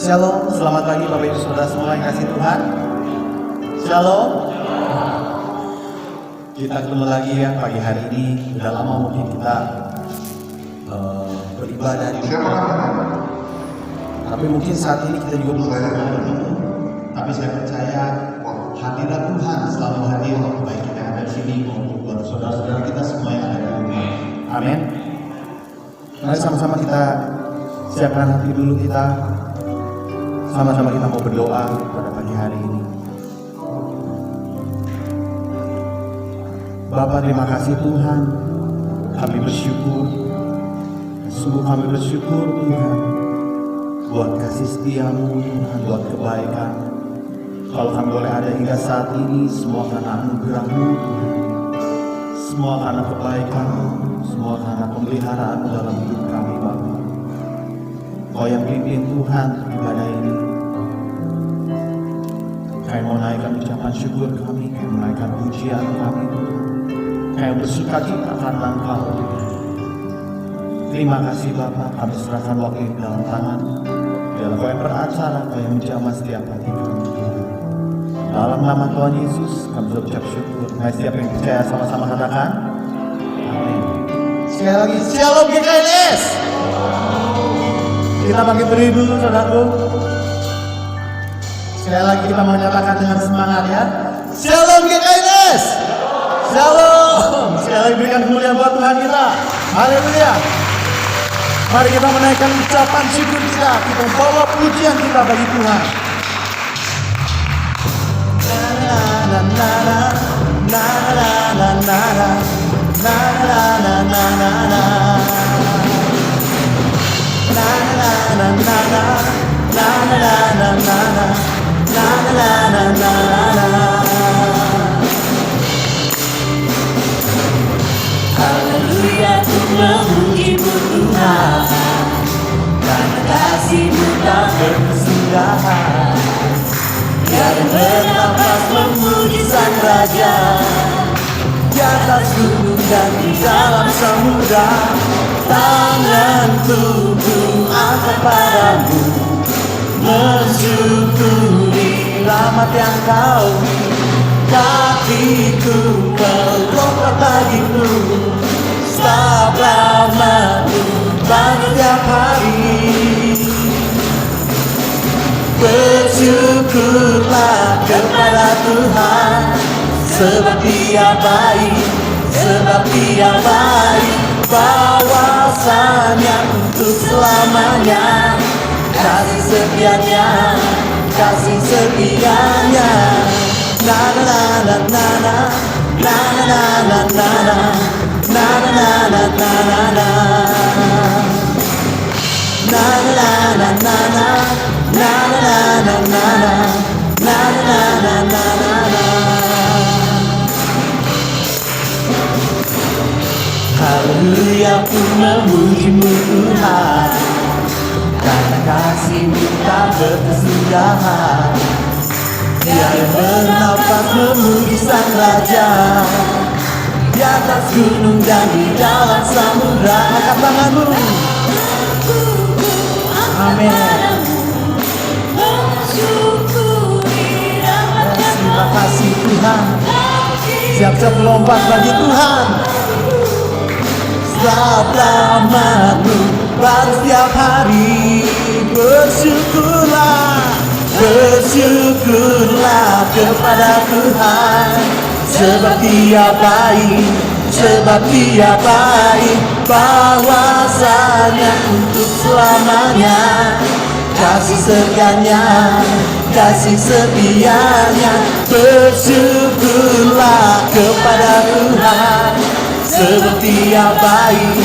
Shalom, selamat pagi Bapak Ibu Saudara semua yang kasih Tuhan. Shalom. Kita ketemu lagi ya pagi hari ini. Udah lama mungkin kita beribadah di rumah. Tapi mungkin saat ini kita juga belum bertemu. Tapi saya percaya hadirat Tuhan selalu hadir, baik kita yang ada di sini maupun buat saudara-saudara kita semua yang ada di rumah. Amin. Mari sama-sama kita siapkan hati dulu kita. Sama-sama kita mau berdoa pada pagi hari ini. Bapa, terima kasih Tuhan. Kami bersyukur. Sungguh kami bersyukur Tuhan buat kasih setiamu Tuhan, buat kebaikan. Kalau kami boleh ada hingga saat ini, semua karena anugerah-Mu Tuhan. Semua karena kebaikan-Mu, semua karena pemeliharaan-Mu dalam hidup kami Bapa. Kau yang pimpin Tuhan ibadah ini. Kau mau naikkan ucapan syukur kami, kau menaikkan pujian kami Tuhan. Kau bersuka cita karena Engkau Tuhan. Terima kasih Bapa, kami serahkan waktu ini dalam tangan. Dalam Kau yang beracara, Kau yang menjamah setiap hati kami Tuhan. Dalam nama Tuhan Yesus, kami berucap syukur. Mari setiap yang percaya sama-sama katakan amin. Sekali lagi, Shalom GKLS. Kita bangkit berdiri dulu saudaraku. Sekali lagi kita menyatakan dengan semangat ya. Shalom GKLS. Shalom. Sekali lagi berikan kemuliaan buat Tuhan kita. Haleluya. Mari kita menaikkan ucapan syukur kita. Kita bawa pujian kita bagi Tuhan. Na na na na na na na na na na na na na na. Na na na na na na na na na na. Haleluya, ku memuji-Mu Tuhan, karena kasih-Mu tak berkesudahan. Tiada bernafas memuji Sang Raja, di atas gunung dan di dalam samudra. Tanganku ku angkat padamu, mensyukuri rahmat yang Kau beri. Kakiku melompat bagimu, sebab rahmat-Mu baru tiap hari. Bersyukurlah kepada Tuhan, sebab Dia baik, sebab Dia baik. Bahwasanya untuk selamanya, kasih setianya, kasih setianya. Na na na na na na na na na na na na na na na na. Na na na na na na na na na na na na na na. Haleluya, ku memuji-Mu Tuhan, karena kasih-Mu tak berkesudahan. Dia yang bernafas memuji Sang Raja, di atas gunung dan di dalam samudra. Angkat tanganmu. Amin. Terima kasih Tuhan. Siap-siap melompat bagi Tuhan. Sebab rahmat-Mu baru setiap hari. Bersyukurlah, bersyukurlah kepada Tuhan, sebab Dia baik, sebab Dia baik. Bahwasanya untuk selamanya, kasih setianya, kasih setianya. Bersyukurlah kepada Tuhan, sebab Dia baik,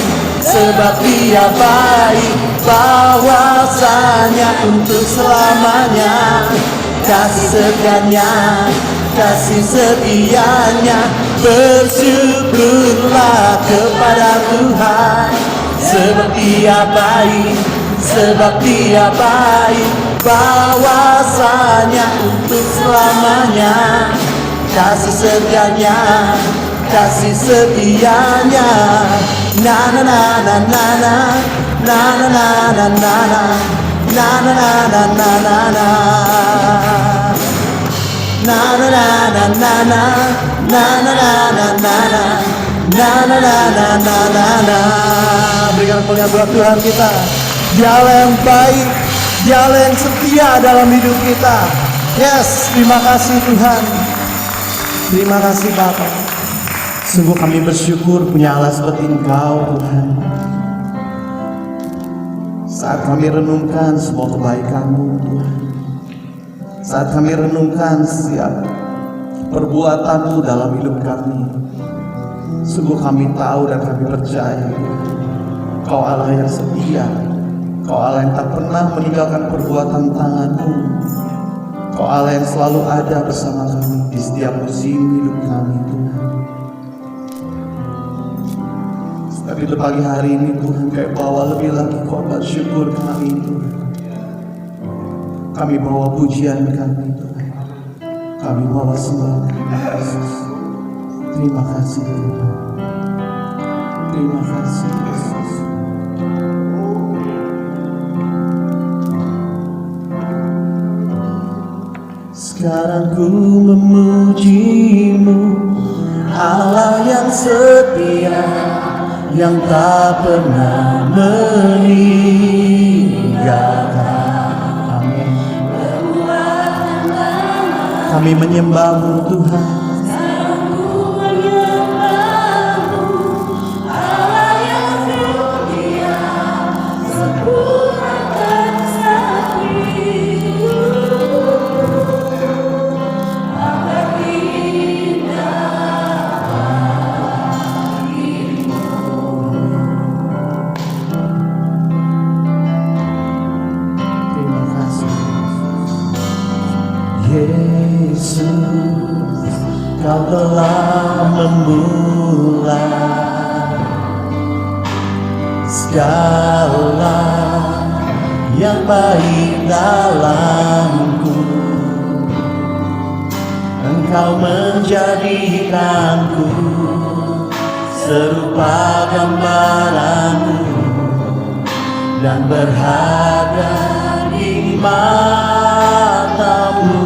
sebab Dia baik. Bahwasanya untuk selamanya, kasih setianya, kasih setianya. Bersyukurlah kepada Tuhan, sebab Dia baik, sebab Dia baik. Bahwasanya untuk selamanya, kasih setianya, kasih setianya. Na na na na na na na na na na na na na na na na na na na. Na na na na na na na na na na na na na na na na na na. Berikan kemuliaan buat Tuhan kita. Dialah yang baik, Dialah yang setia dalam hidup kita. Yes, terima kasih Tuhan. Terima kasih Bapa. Sungguh kami bersyukur punya Allah seperti Engkau Tuhan. Saat kami renungkan semua kebaikan-Mu Tuhan, saat kami renungkan setiap perbuatan-Mu dalam hidup kami, sungguh kami tahu dan kami percaya Kau Allah yang setia, Kau Allah yang tak pernah meninggalkan perbuatan tangan-Mu, Kau Allah yang selalu ada bersama kami di setiap musim hidup kami Tuhan. Tapi di pagi hari ini Tuhan, kami bawa lebih lagi korban syukur kami Tuhan. Kami bawa pujian kami Tuhan. Kami bawa sembah kami Yesus. Terima kasih Tuhan. Terima kasih Yesus. Sekarang ku memuji-Mu, Allah yang setia, yang tak pernah meninggalkan. Amin. Kami menyembah-Mu Tuhan. Yesus, Kau telah memulai segala yang baik dalamku. Engkau menjadikanku serupa gambaran-Mu dan berharga di mata-Mu.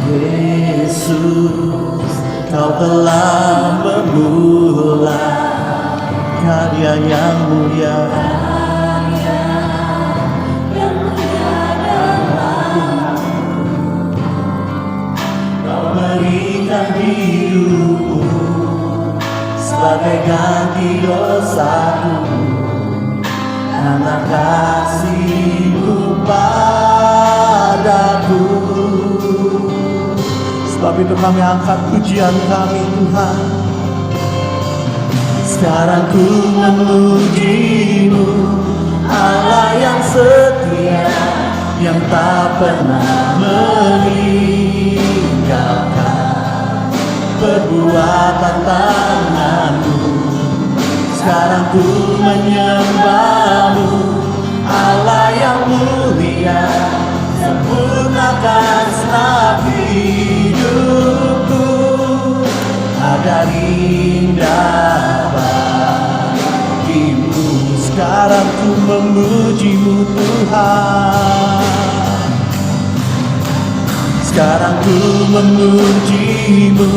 Yesus, Kau telah memulai karya yang mulia. Kau berikan hidup-Mu sebagai ganti dosaku, karena kasih-Mu padaku. Sebab itu kami angkat pujian kami Tuhan. Sekarang ku memuji-Mu, Allah yang setia, yang tak pernah meninggalkan perbuatan tangan-Mu. Sekarang ku menyembah-Mu, Allah yang mulia, sempurnakan segenap hidupku agar indah bagimu. Sekarang ku memuji-Mu Tuhan. Sekarang ku memuji-Mu,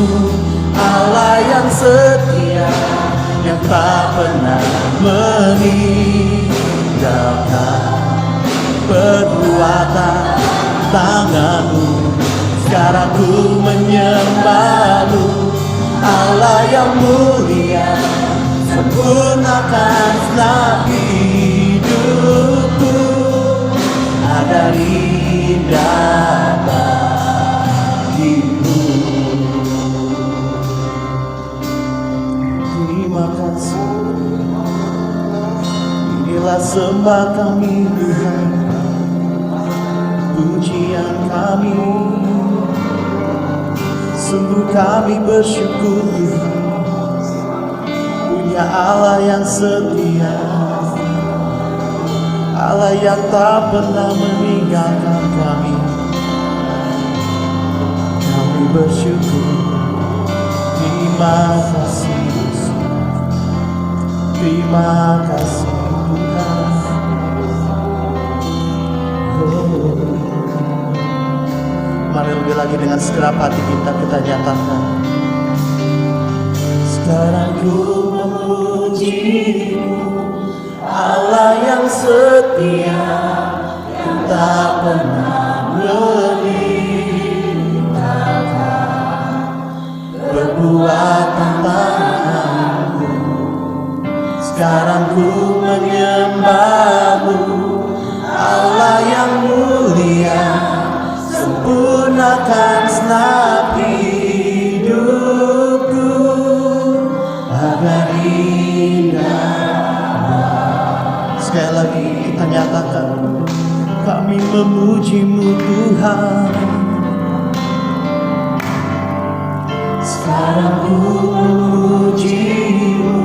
Allah yang setia, yang tak pernah meninggalkan perbuatan tangan-Mu. Sekarang ku menyembah-Mu, Allah yang mulia, sempurnakan segenap hidupku agar indah bagimu. Terima kasih. Inilah sembah kami Tuhan, pujian kami. Sungguh kami bersyukur Tuhan, punya Allah yang setia, Allah yang tak pernah meninggalkan kami. Kami bersyukur. Terima kasih Yesus. Terima kasih Tuhan. lagi dengan segenap hati kita nyatakan. Sekarang ku memuji-Mu, Allah yang setia, yang tak pernah meninggalkan perbuatan tangan-Mu. Sekarang ku menyembah-Mu, Allah yang mulia, sempurnakan segenap hidupku agar indah. Sekali lagi kita nyatakan, kami memuji-Mu Tuhan. Sekarang ku memuji-Mu,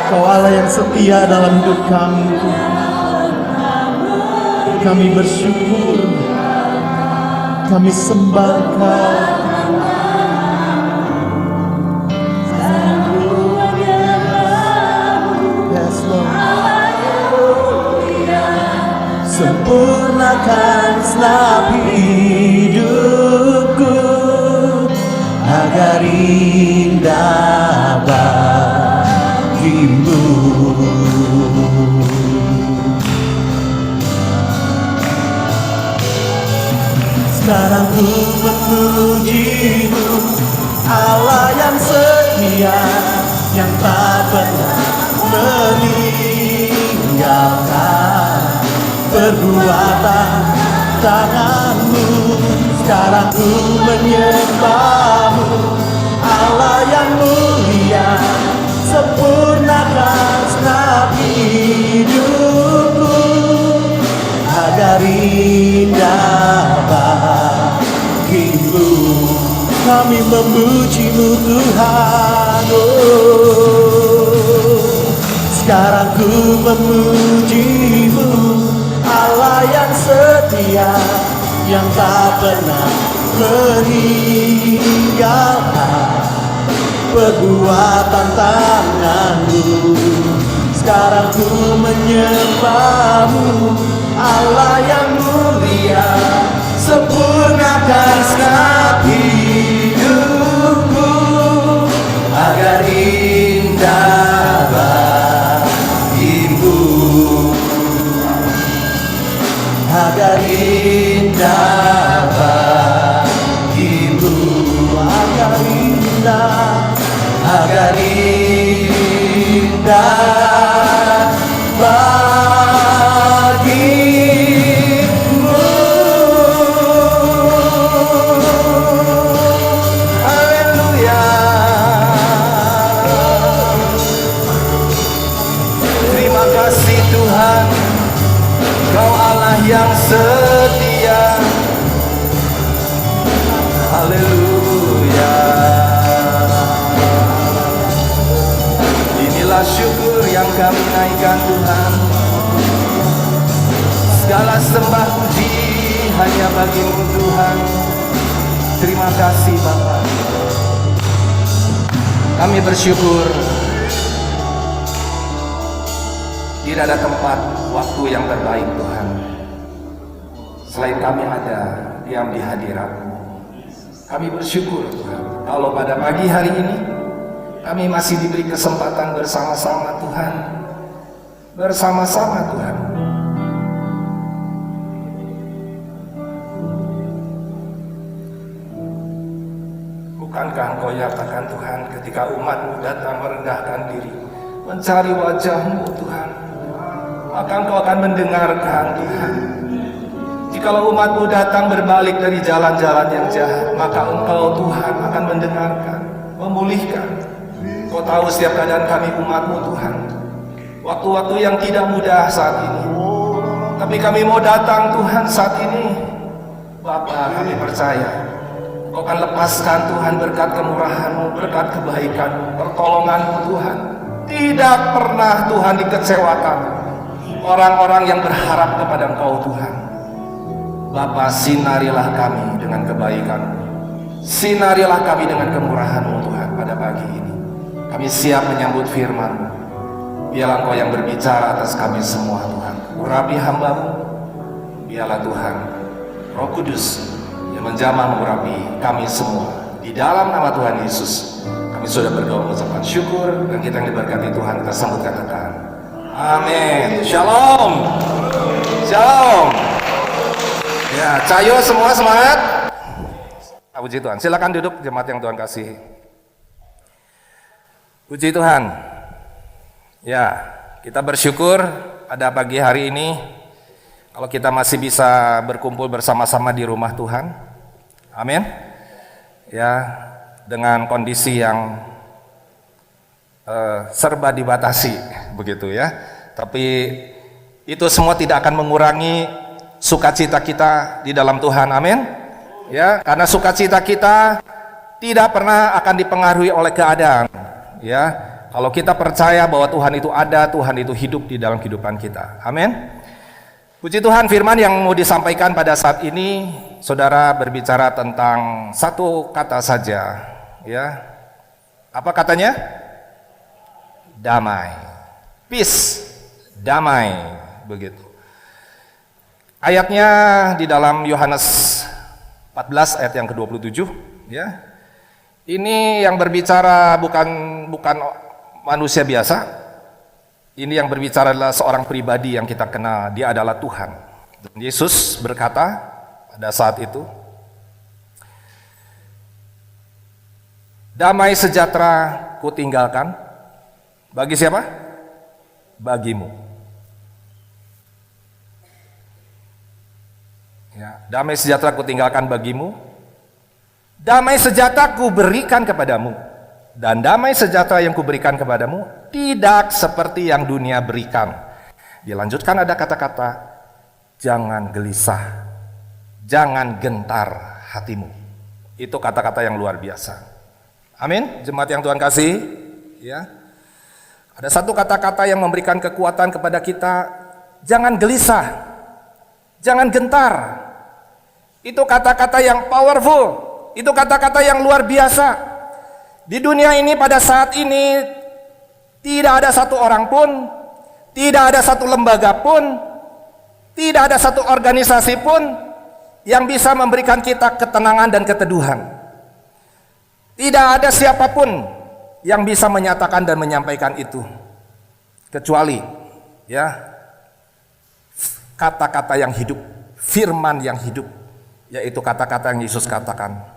Kau Allah yang setia dalam hidup kami Tuhan. Kami bersyukur, kami sembah Kau. Yes, Lord. sempurnakan segenap hidupku agar indah bagimu. Sekarang ku memuji-Mu, Allah yang setia, yang tak pernah meninggalkan perbuatan tangan-Mu. Sekarang ku menyembah-Mu, Allah yang mulia, sempurnakan segenap hidupku agar indah bagimu. Kami memuji-Mu Tuhan. Oh, sekarang ku memuji-Mu, Allah yang setia, yang tak pernah meninggalkan perbuatan tangan-Mu. Sekarang ku menyembah-Mu, Allah yang mulia, sempurnakan segenap hidupku agar indah bagimu, agar indah bagimu, agar indah, agar indah bagimu. Haleluya. Terima kasih Tuhan, Kau Allah yang setia. Haleluya. Inilah syukur yang kami naikkan Tuhan. Segala sembah puji hanya bagi-Mu Tuhan. Terima kasih Bapa. Kami bersyukur tidak ada tempat waktu yang terbaik Tuhan selain kami ada diam di hadirat-Mu. Kami bersyukur Tuhan, kalau pada pagi hari ini kami masih diberi kesempatan bersama-sama Tuhan, bersama-sama Tuhan. Bukankah Engkau nyatakan Tuhan, ketika umat-Mu datang merendahkan diri, mencari wajah-Mu Tuhan, maka Engkau akan mendengarkan Tuhan. Jikalau umat-Mu datang berbalik dari jalan-jalan yang jahat, maka Engkau Tuhan akan mendengarkan, memulihkan. Kau tahu setiap keadaan kami umat-Mu Tuhan, waktu-waktu yang tidak mudah saat ini, tapi kami mau datang Tuhan saat ini. Bapa, kami percaya Kau akan lepaskan Tuhan berkat kemurahan-Mu, berkat kebaikan-Mu, pertolongan-Mu Tuhan. Tidak pernah Tuhan dikecewakan orang-orang yang berharap kepada Engkau Tuhan. Bapa, sinarilah kami dengan kebaikan-Mu, sinarilah kami dengan kemurahan-Mu Tuhan pada pagi ini. Kami siap menyambut firman-Mu. Biarlah Engkau yang berbicara atas kami semua Tuhan. Urapi hamba-Mu, biarlah Tuhan Roh Kudus yang menjamah mengurapi kami semua. Di dalam nama Tuhan Yesus, kami sudah berdoa mengucapkan syukur, dan kita yang diberkati Tuhan, kita sambut katakan amin. Shalom. Shalom. Ya, cayo semua semangat. Puji Tuhan. Silakan duduk jemaat yang Tuhan kasih. Puji Tuhan. Ya, kita bersyukur pada pagi hari ini kalau kita masih bisa berkumpul bersama-sama di rumah Tuhan. Amin. Ya, dengan kondisi yang serba dibatasi begitu ya. Tapi itu semua tidak akan mengurangi sukacita kita di dalam Tuhan. Amin. Ya, karena sukacita kita tidak pernah akan dipengaruhi oleh keadaan. Ya, kalau kita percaya bahwa Tuhan itu ada, Tuhan itu hidup di dalam kehidupan kita. Amin. Puji Tuhan, firman yang mau disampaikan pada saat ini, saudara berbicara tentang satu kata saja, ya. Apa katanya? Damai. Peace, damai, begitu. Ayatnya di dalam Yohanes 14 ayat yang ke-27, ya. Ini yang berbicara bukan manusia biasa. Ini yang berbicara adalah seorang pribadi yang kita kenal, dia adalah Tuhan. Dan Yesus berkata pada saat itu, damai sejahtera kutinggalkan. Bagi siapa? Bagimu. Ya, damai sejahtera kutinggalkan bagimu. Damai sejahtera kuberikan kepadamu. Dan damai sejahtera yang kuberikan kepadamu tidak seperti yang dunia berikan. Dilanjutkan ada kata-kata, jangan gelisah, jangan gentar hatimu. Itu kata-kata yang luar biasa. Amin, jemaat yang Tuhan kasih. Ya, ada satu kata-kata yang memberikan kekuatan kepada kita, jangan gelisah, jangan gentar. Itu kata-kata yang powerful, itu kata-kata yang luar biasa. Di dunia ini pada saat ini tidak ada satu orang pun, tidak ada satu lembaga pun, tidak ada satu organisasi pun yang bisa memberikan kita ketenangan dan keteduhan. Tidak ada siapapun yang bisa menyatakan dan menyampaikan itu, kecuali ya kata-kata yang hidup, firman yang hidup, yaitu kata-kata yang Yesus katakan.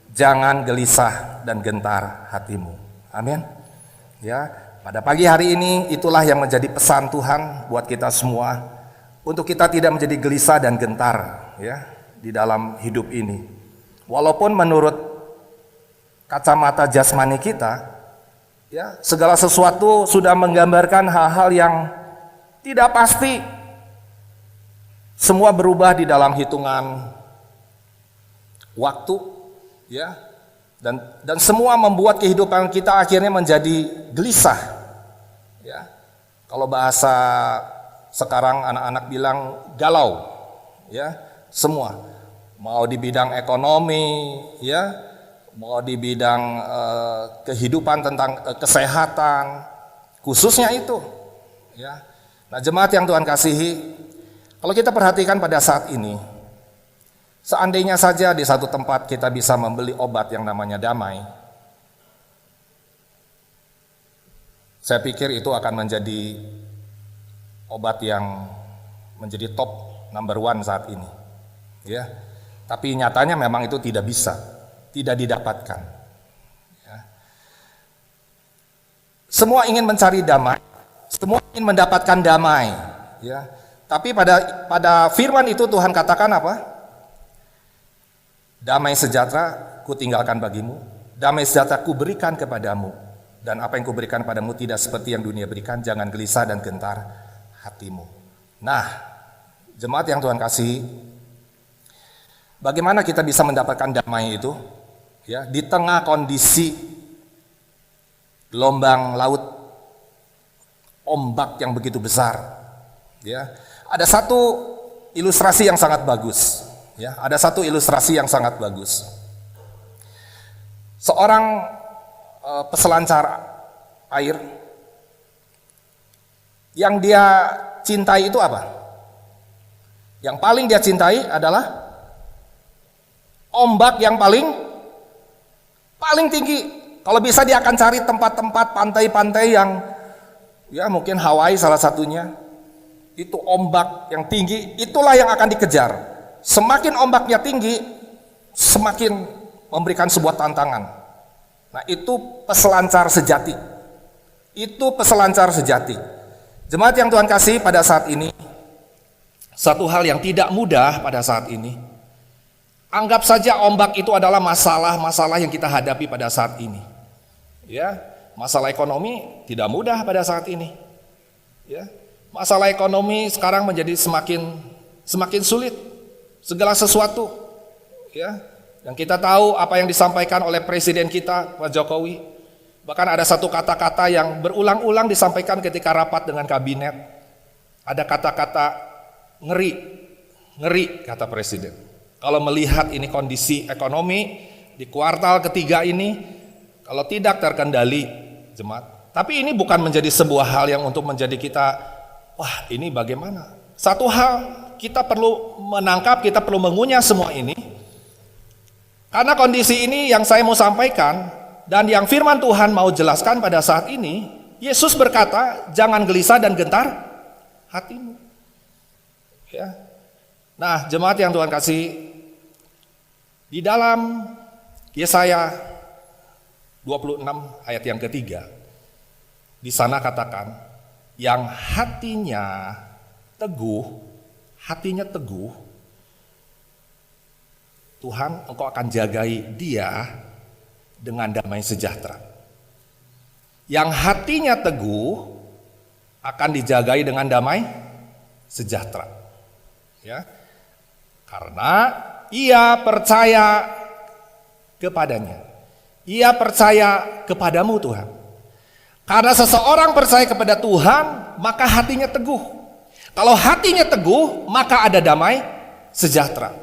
Jangan gelisah dan gentar hatimu. Amin. Ya, pada pagi hari ini itulah yang menjadi pesan Tuhan buat kita semua, untuk kita tidak menjadi gelisah dan gentar ya di dalam hidup ini. Walaupun menurut kacamata jasmani kita, ya, segala sesuatu sudah menggambarkan hal-hal yang tidak pasti. Semua berubah di dalam hitungan waktu. Ya, dan semua membuat kehidupan kita akhirnya menjadi gelisah. Ya, kalau bahasa sekarang anak-anak bilang galau. Ya, semua mau di bidang ekonomi, ya, mau di bidang kehidupan tentang kesehatan, khususnya itu. Ya, nah jemaat yang Tuhan kasihi, kalau kita perhatikan pada saat ini. Seandainya saja di satu tempat kita bisa membeli obat yang namanya damai, saya pikir itu akan menjadi obat yang menjadi top number one saat ini. Ya, tapi nyatanya memang itu tidak bisa, tidak didapatkan. Ya. Semua ingin mencari damai, semua ingin mendapatkan damai. Ya, tapi pada firman itu Tuhan katakan apa? Damai sejahtera kutinggalkan bagimu, damai sejahtera kuberikan kepadamu, dan apa yang kuberikan padamu tidak seperti yang dunia berikan. Jangan gelisah dan gentar hatimu. Nah, jemaat yang Tuhan kasih, bagaimana kita bisa mendapatkan damai itu? Ya, di tengah kondisi gelombang laut, ombak yang begitu besar. Ya, ada satu ilustrasi yang sangat bagus. Ya, ada satu ilustrasi yang sangat bagus. Seorang peselancar air yang dia cintai itu apa? Yang paling dia cintai adalah ombak yang paling tinggi. Kalau bisa dia akan cari tempat-tempat pantai-pantai yang ya mungkin Hawaii salah satunya. Itu ombak yang tinggi, itulah yang akan dikejar. Semakin ombaknya tinggi, semakin memberikan sebuah tantangan. Nah, itu peselancar sejati. Itu peselancar sejati. Jemaat yang Tuhan kasih pada saat ini, satu hal yang tidak mudah pada saat ini. Anggap saja ombak itu adalah masalah-masalah yang kita hadapi pada saat ini. Ya, masalah ekonomi tidak mudah pada saat ini. Ya, masalah ekonomi sekarang menjadi semakin sulit. Segala sesuatu, ya, yang kita tahu apa yang disampaikan oleh Presiden kita, Pak Jokowi. Bahkan ada satu kata-kata yang berulang-ulang disampaikan ketika rapat dengan kabinet. Ada kata-kata ngeri kata Presiden. Kalau melihat ini kondisi ekonomi di kuartal ketiga ini, kalau tidak terkendali, jemaat. Tapi ini bukan menjadi sebuah hal yang untuk menjadi kita, wah ini bagaimana. Satu hal kita perlu menangkap, kita perlu mengunyah semua ini. Karena kondisi ini yang saya mau sampaikan, dan yang firman Tuhan mau jelaskan pada saat ini, Yesus berkata, jangan gelisah dan gentar hatimu. Ya. Nah, jemaat yang Tuhan kasih, di dalam Yesaya 26 ayat yang ketiga, di sana katakan, yang hatinya teguh, Tuhan engkau akan jagai dia dengan damai sejahtera. Yang hatinya teguh akan dijagai dengan damai sejahtera. Ya. Karena ia percaya kepadanya. Ia percaya kepadamu Tuhan. Karena seseorang percaya kepada Tuhan, maka hatinya teguh. Kalau hatinya teguh, maka ada damai sejahtera.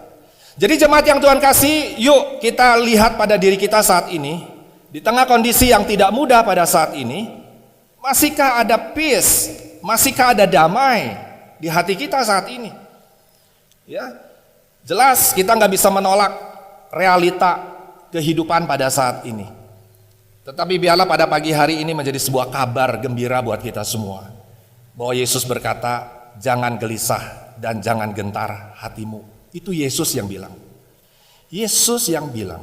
Jadi jemaat yang Tuhan kasih, yuk kita lihat pada diri kita saat ini. Di tengah kondisi yang tidak mudah pada saat ini, masihkah ada peace, masihkah ada damai di hati kita saat ini? Ya, jelas kita nggak bisa menolak realita kehidupan pada saat ini. Tetapi biarlah pada pagi hari ini menjadi sebuah kabar gembira buat kita semua. Bahwa Yesus berkata, jangan gelisah dan jangan gentar hatimu. Itu Yesus yang bilang. Yesus yang bilang,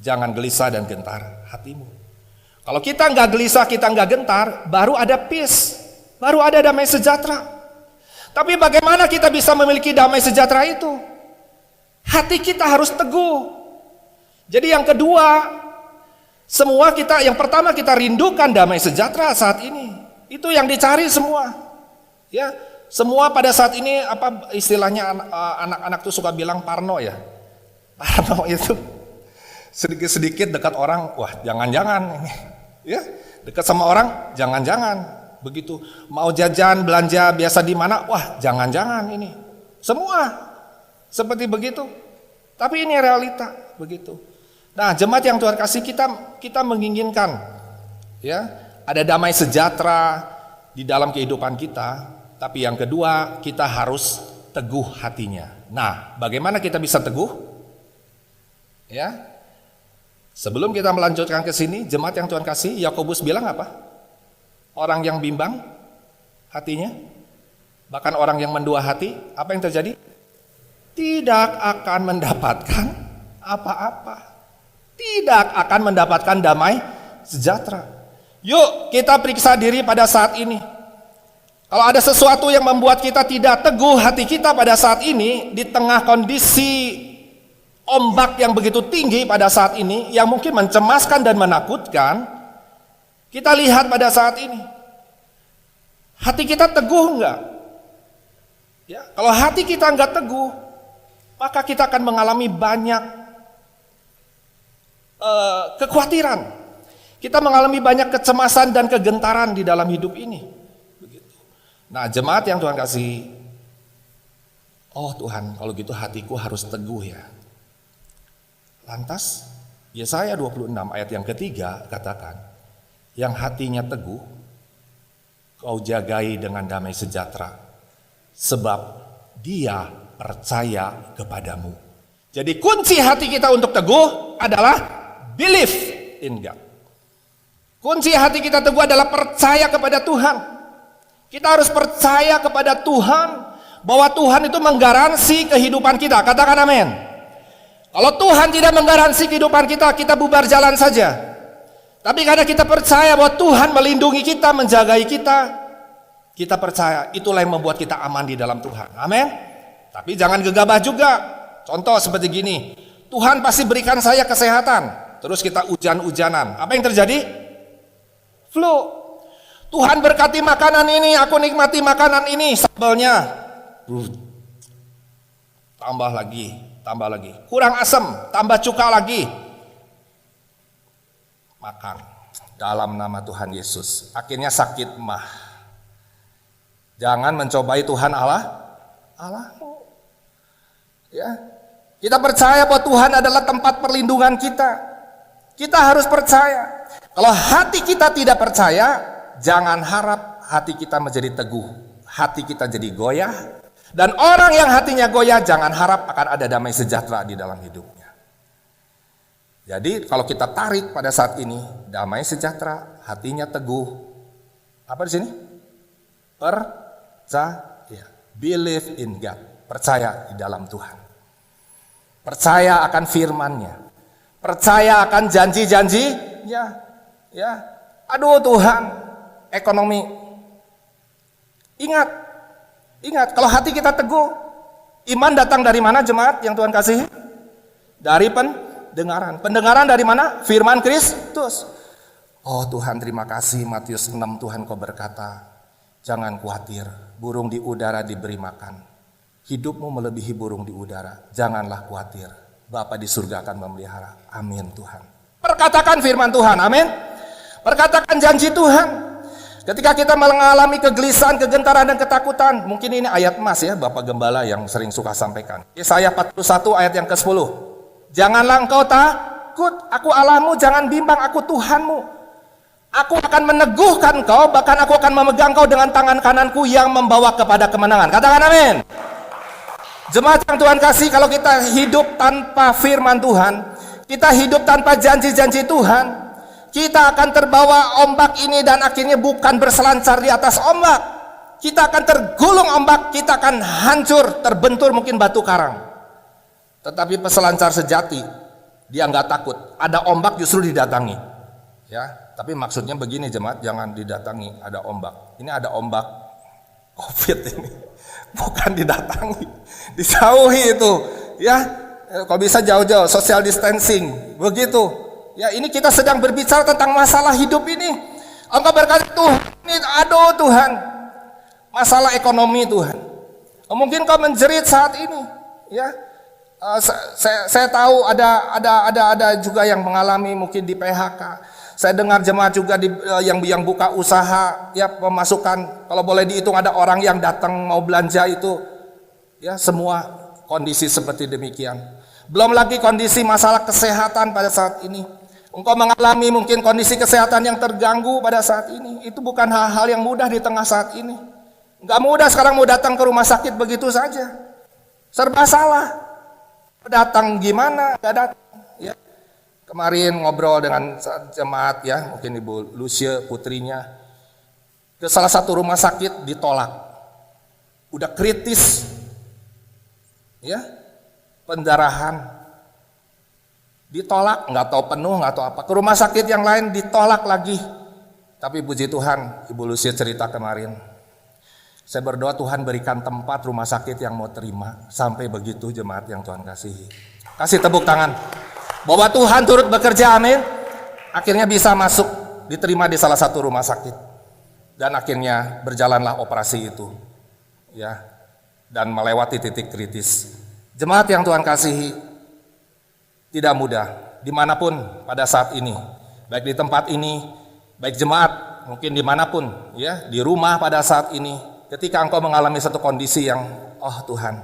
jangan gelisah dan gentar hatimu. Kalau kita nggak gelisah, kita nggak gentar, baru ada peace, baru ada damai sejahtera. Tapi bagaimana kita bisa memiliki damai sejahtera itu? Hati kita harus teguh. Jadi yang kedua, yang pertama kita rindukan damai sejahtera saat ini. Itu yang dicari semua. Ya, semua pada saat ini apa istilahnya anak-anak tuh suka bilang parno ya. Parno itu sedikit-sedikit dekat orang, wah jangan-jangan ini. Ya, dekat sama orang jangan-jangan. Begitu mau jajan belanja biasa di mana, wah jangan-jangan ini. Semua seperti begitu. Tapi ini realita begitu. Nah, jemaat yang Tuhan kasih, kita menginginkan ya, ada damai sejahtera di dalam kehidupan kita, tapi yang kedua, kita harus teguh hatinya. Nah, bagaimana kita bisa teguh? Ya. Sebelum kita melanjutkan ke sini, jemaat yang Tuhan kasih, Yakobus bilang apa? Orang yang bimbang hatinya, bahkan orang yang mendua hati, apa yang terjadi? Tidak akan mendapatkan apa-apa. Tidak akan mendapatkan damai sejahtera. Yuk kita periksa diri pada saat ini. Kalau ada sesuatu yang membuat kita tidak teguh hati kita pada saat ini, di tengah kondisi ombak yang begitu tinggi pada saat ini, yang mungkin mencemaskan dan menakutkan, kita lihat pada saat ini. Hati kita teguh enggak? Ya, kalau hati kita enggak teguh, maka kita akan mengalami banyak kekhawatiran. Kita mengalami banyak kecemasan dan kegentaran di dalam hidup ini. Begitu. Nah, jemaat yang Tuhan kasih, oh Tuhan, kalau gitu hatiku harus teguh ya. Lantas, Yesaya 26 ayat yang ketiga katakan, yang hatinya teguh, kau jagai dengan damai sejahtera, sebab dia percaya kepadamu. Jadi kunci hati kita untuk teguh adalah believe in God. Kunci hati kita teguh adalah percaya kepada Tuhan. Kita harus percaya kepada Tuhan bahwa Tuhan itu menggaransi kehidupan kita. Katakan amin. Kalau Tuhan tidak menggaransi kehidupan kita, kita bubar jalan saja. Tapi karena kita percaya bahwa Tuhan melindungi kita, menjagai kita, kita percaya itulah yang membuat kita aman di dalam Tuhan. Amin. Tapi jangan gegabah juga. Contoh seperti gini, Tuhan pasti berikan saya kesehatan, terus kita hujan-hujanan. Apa yang terjadi? Flu. Tuhan berkati makanan ini, aku nikmati makanan ini, sambalnya tambah lagi. Kurang asam, tambah cuka lagi. Makan dalam nama Tuhan Yesus. Akhirnya sakit mah. Jangan mencobai Tuhan Allahmu. Ya. Kita percaya bahwa Tuhan adalah tempat perlindungan kita. Kita harus percaya. Kalau hati kita tidak percaya, jangan harap hati kita menjadi teguh. Hati kita jadi goyah. Dan orang yang hatinya goyah, jangan harap akan ada damai sejahtera di dalam hidupnya. Jadi kalau kita tarik pada saat ini, damai sejahtera, hatinya teguh. Apa di sini? Percaya. Believe in God. Percaya di dalam Tuhan. Percaya akan firman-Nya. Percaya akan janji-janjinya. Ya. Aduh Tuhan, ekonomi. Ingat, kalau hati kita teguh, iman datang dari mana jemaat yang Tuhan kasihi? Dari pendengaran. Pendengaran dari mana? Firman Kristus. Oh Tuhan, terima kasih. Matius 6 Tuhan kau berkata, jangan khawatir, burung di udara diberi makan. Hidupmu melebihi burung di udara. Janganlah khawatir, Bapa di surga akan memelihara. Amin Tuhan. Perkatakan firman Tuhan, amin. Perkatakan janji Tuhan. Ketika kita mengalami kegelisahan, kegentaran dan ketakutan, mungkin ini ayat emas ya Bapak Gembala yang sering suka sampaikan. Yesaya 41 ayat yang ke-10. Janganlah engkau takut, aku Allahmu, jangan bimbang, aku Tuhanmu. Aku akan meneguhkan kau, bahkan aku akan memegang kau dengan tangan kananku yang membawa kepada kemenangan. Katakan amin. Jemaat yang Tuhan kasih, kalau kita hidup tanpa firman Tuhan, kita hidup tanpa janji-janji Tuhan, kita akan terbawa ombak ini dan akhirnya bukan berselancar di atas ombak. Kita akan tergulung ombak, kita akan hancur, terbentur mungkin batu karang. Tetapi peselancar sejati, dia nggak takut. Ada ombak justru didatangi. Ya, tapi maksudnya begini jemaat, jangan didatangi, ada ombak. Ini ada ombak COVID ini. Bukan didatangi, disauhi itu. Ya, kalau bisa jauh-jauh, social distancing, begitu. Ya, ini kita sedang berbicara tentang masalah hidup ini. Engkau berkata, Tuhan, ini aduh Tuhan, masalah ekonomi Tuhan. Mungkin kau menjerit saat ini, ya. Saya tahu ada juga yang mengalami mungkin di PHK. Saya dengar jemaat juga yang buka usaha, ya pemasukan. Kalau boleh dihitung ada orang yang datang mau belanja itu, ya semua kondisi seperti demikian. Belum lagi kondisi masalah kesehatan pada saat ini. Engkau mengalami mungkin kondisi kesehatan yang terganggu pada saat ini. Itu bukan hal-hal yang mudah di tengah saat ini. Enggak mudah sekarang mau datang ke rumah sakit begitu saja. Serba salah. Datang gimana? Enggak datang. Ya. Kemarin ngobrol dengan jemaat ya, mungkin Ibu Lucia putrinya. Ke salah satu rumah sakit ditolak. Udah kritis. Ya. Pendarahan. Ditolak, nggak tahu penuh, nggak tahu apa. Ke rumah sakit yang lain ditolak lagi. Tapi puji Tuhan, Ibu Lucia cerita kemarin. Saya berdoa Tuhan berikan tempat rumah sakit yang mau terima. Sampai begitu jemaat yang Tuhan kasihi. Kasih tepuk tangan. Bahwa Tuhan turut bekerja, amin. Akhirnya bisa masuk, diterima di salah satu rumah sakit. Dan akhirnya berjalanlah operasi itu. Ya, dan melewati titik kritis. Jemaat yang Tuhan kasihi, tidak mudah, dimanapun pada saat ini, baik di tempat ini, baik jemaat, mungkin dimanapun, ya, di rumah pada saat ini, ketika engkau mengalami satu kondisi yang, oh Tuhan,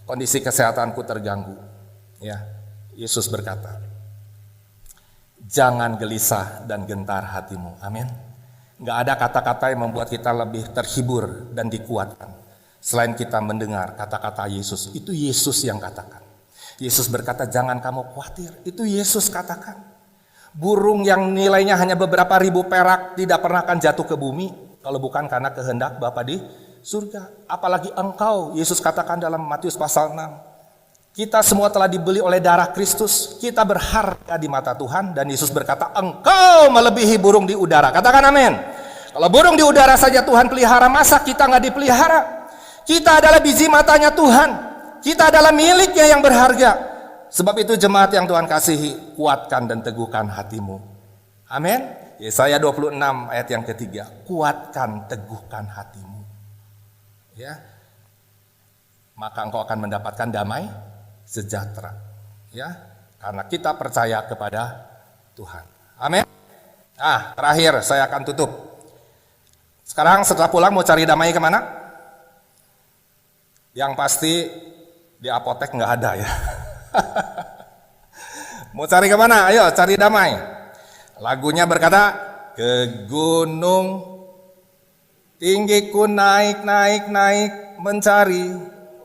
kondisi kesehatanku terganggu, ya, Yesus berkata, jangan gelisah dan gentar hatimu, amin. Gak ada kata-kata yang membuat kita lebih terhibur dan dikuatkan, selain kita mendengar kata-kata Yesus, itu Yesus yang katakan. Yesus berkata, jangan kamu khawatir. Itu Yesus katakan. Burung yang nilainya hanya beberapa ribu perak tidak pernah akan jatuh ke bumi kalau bukan karena kehendak Bapa di surga. Apalagi engkau, Yesus katakan dalam Matius pasal 6. Kita semua telah dibeli oleh darah Kristus. Kita berharga di mata Tuhan. Dan Yesus berkata, engkau melebihi burung di udara. Katakan amin. Kalau burung di udara saja Tuhan pelihara, masa kita nggak dipelihara? Kita adalah biji matanya Tuhan. Kita adalah miliknya yang berharga. Sebab itu jemaat yang Tuhan kasihi, kuatkan dan teguhkan hatimu. Amin. Yesaya 26 ayat yang ketiga. Kuatkan, teguhkan hatimu. Ya. Maka engkau akan mendapatkan damai sejahtera. Ya. Karena kita percaya kepada Tuhan. Amin. Terakhir saya akan tutup. Sekarang setelah pulang mau cari damai kemana? Yang pasti di apotek nggak ada ya. Mau cari kemana? Ayo cari damai. Lagunya berkata, ke gunung tinggi ku naik mencari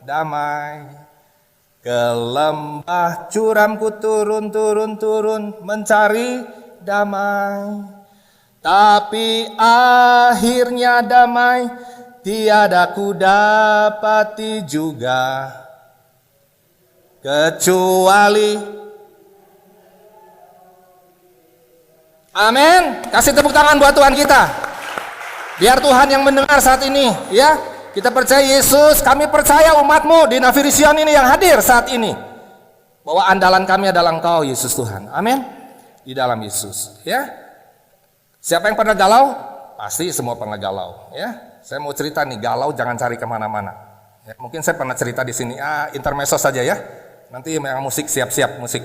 damai. Ke lembah curam ku turun mencari damai. Tapi akhirnya damai tiada ku dapati juga, kecuali amin. Kasih tepuk tangan buat Tuhan kita. Biar Tuhan yang mendengar saat ini ya. Kita percaya Yesus, kami percaya umatmu di Navirision ini yang hadir saat ini, bahwa andalan kami adalah Engkau Yesus Tuhan. Amin. Di dalam Yesus ya. Siapa yang pernah galau? Pasti semua pernah galau ya. Saya mau cerita nih, galau jangan cari kemana-mana ya, mungkin saya pernah cerita di sini, intermezzo saja ya. Nanti yang musik siap-siap musik.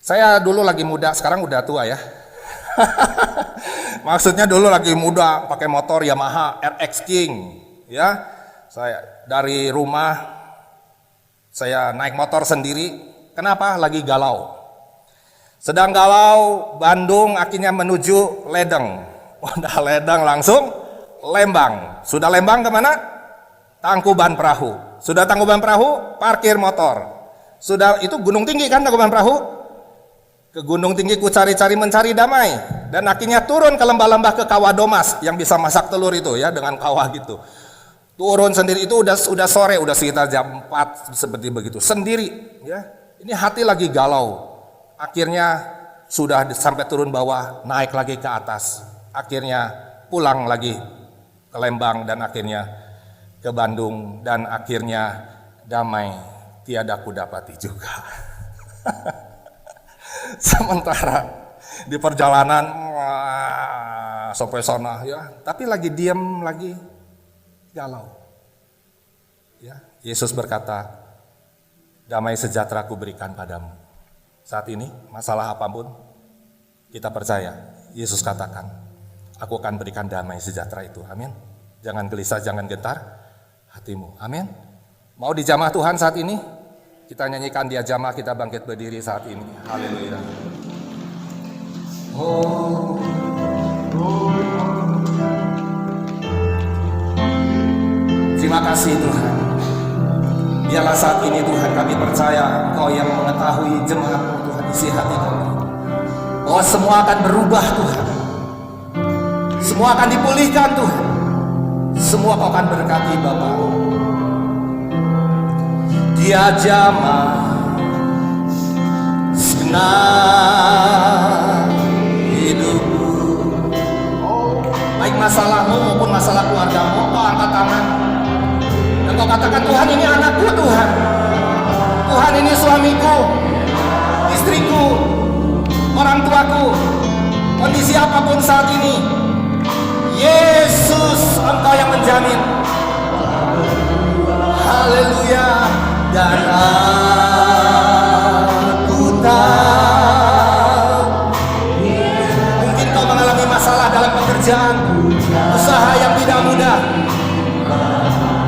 Saya dulu lagi muda, sekarang udah tua ya. Maksudnya dulu lagi muda, pakai motor Yamaha RX King ya. Saya dari rumah saya naik motor sendiri. Kenapa? Lagi galau. Sedang galau, Bandung akhirnya menuju Ledeng. Udah Ledeng langsung Lembang. Sudah Lembang kemana? Tangkuban Perahu. Sudah Tangkuban Perahu, parkir motor. Sudah itu gunung tinggi kan Tangkuban Perahu? Ke gunung tinggi ku cari-cari mencari damai. Dan akhirnya turun ke lembah-lembah ke Kawah Domas yang bisa masak telur itu ya, dengan kawah gitu. Turun sendiri itu udah sore, udah sekitar jam 4 seperti begitu. Sendiri ya. Ini hati lagi galau. Akhirnya sudah sampai turun bawah, naik lagi ke atas. Akhirnya pulang lagi ke Lembang dan akhirnya ke Bandung dan akhirnya damai tiada ku dapati juga. Sementara di perjalanan sampai sana ya, tapi lagi diam, lagi galau. Ya, Yesus berkata, damai sejahtera ku berikan padamu. Saat ini, masalah apapun, kita percaya, Yesus katakan, aku akan berikan damai sejahtera itu, amin. Jangan gelisah, jangan gentar hatimu, amin. Mau di jamaah Tuhan saat ini? Kita nyanyikan dia jamaah, kita bangkit berdiri saat ini, haleluya. Terima kasih Tuhan. Biarlah saat ini Tuhan kami percaya Engkau yang mengetahui jemaat-Mu Tuhan, isi hati kami, bahwa semua akan berubah Tuhan, semua akan dipulihkan Tuhan, semua Kau akan berkati Bapa. Dia jamaah segenap hidupku, baik masalahmu maupun masalah keluargamu, Kau angkat tangan. Kau katakan, Tuhan ini anakku Tuhan, Tuhan ini suamiku, istriku, orang tuaku, kondisi apapun saat ini, Yesus Engkau yang menjamin. Haleluya. Dan aku tahu, mungkin kau mengalami masalah dalam pekerjaan, usaha yang tidak mudah.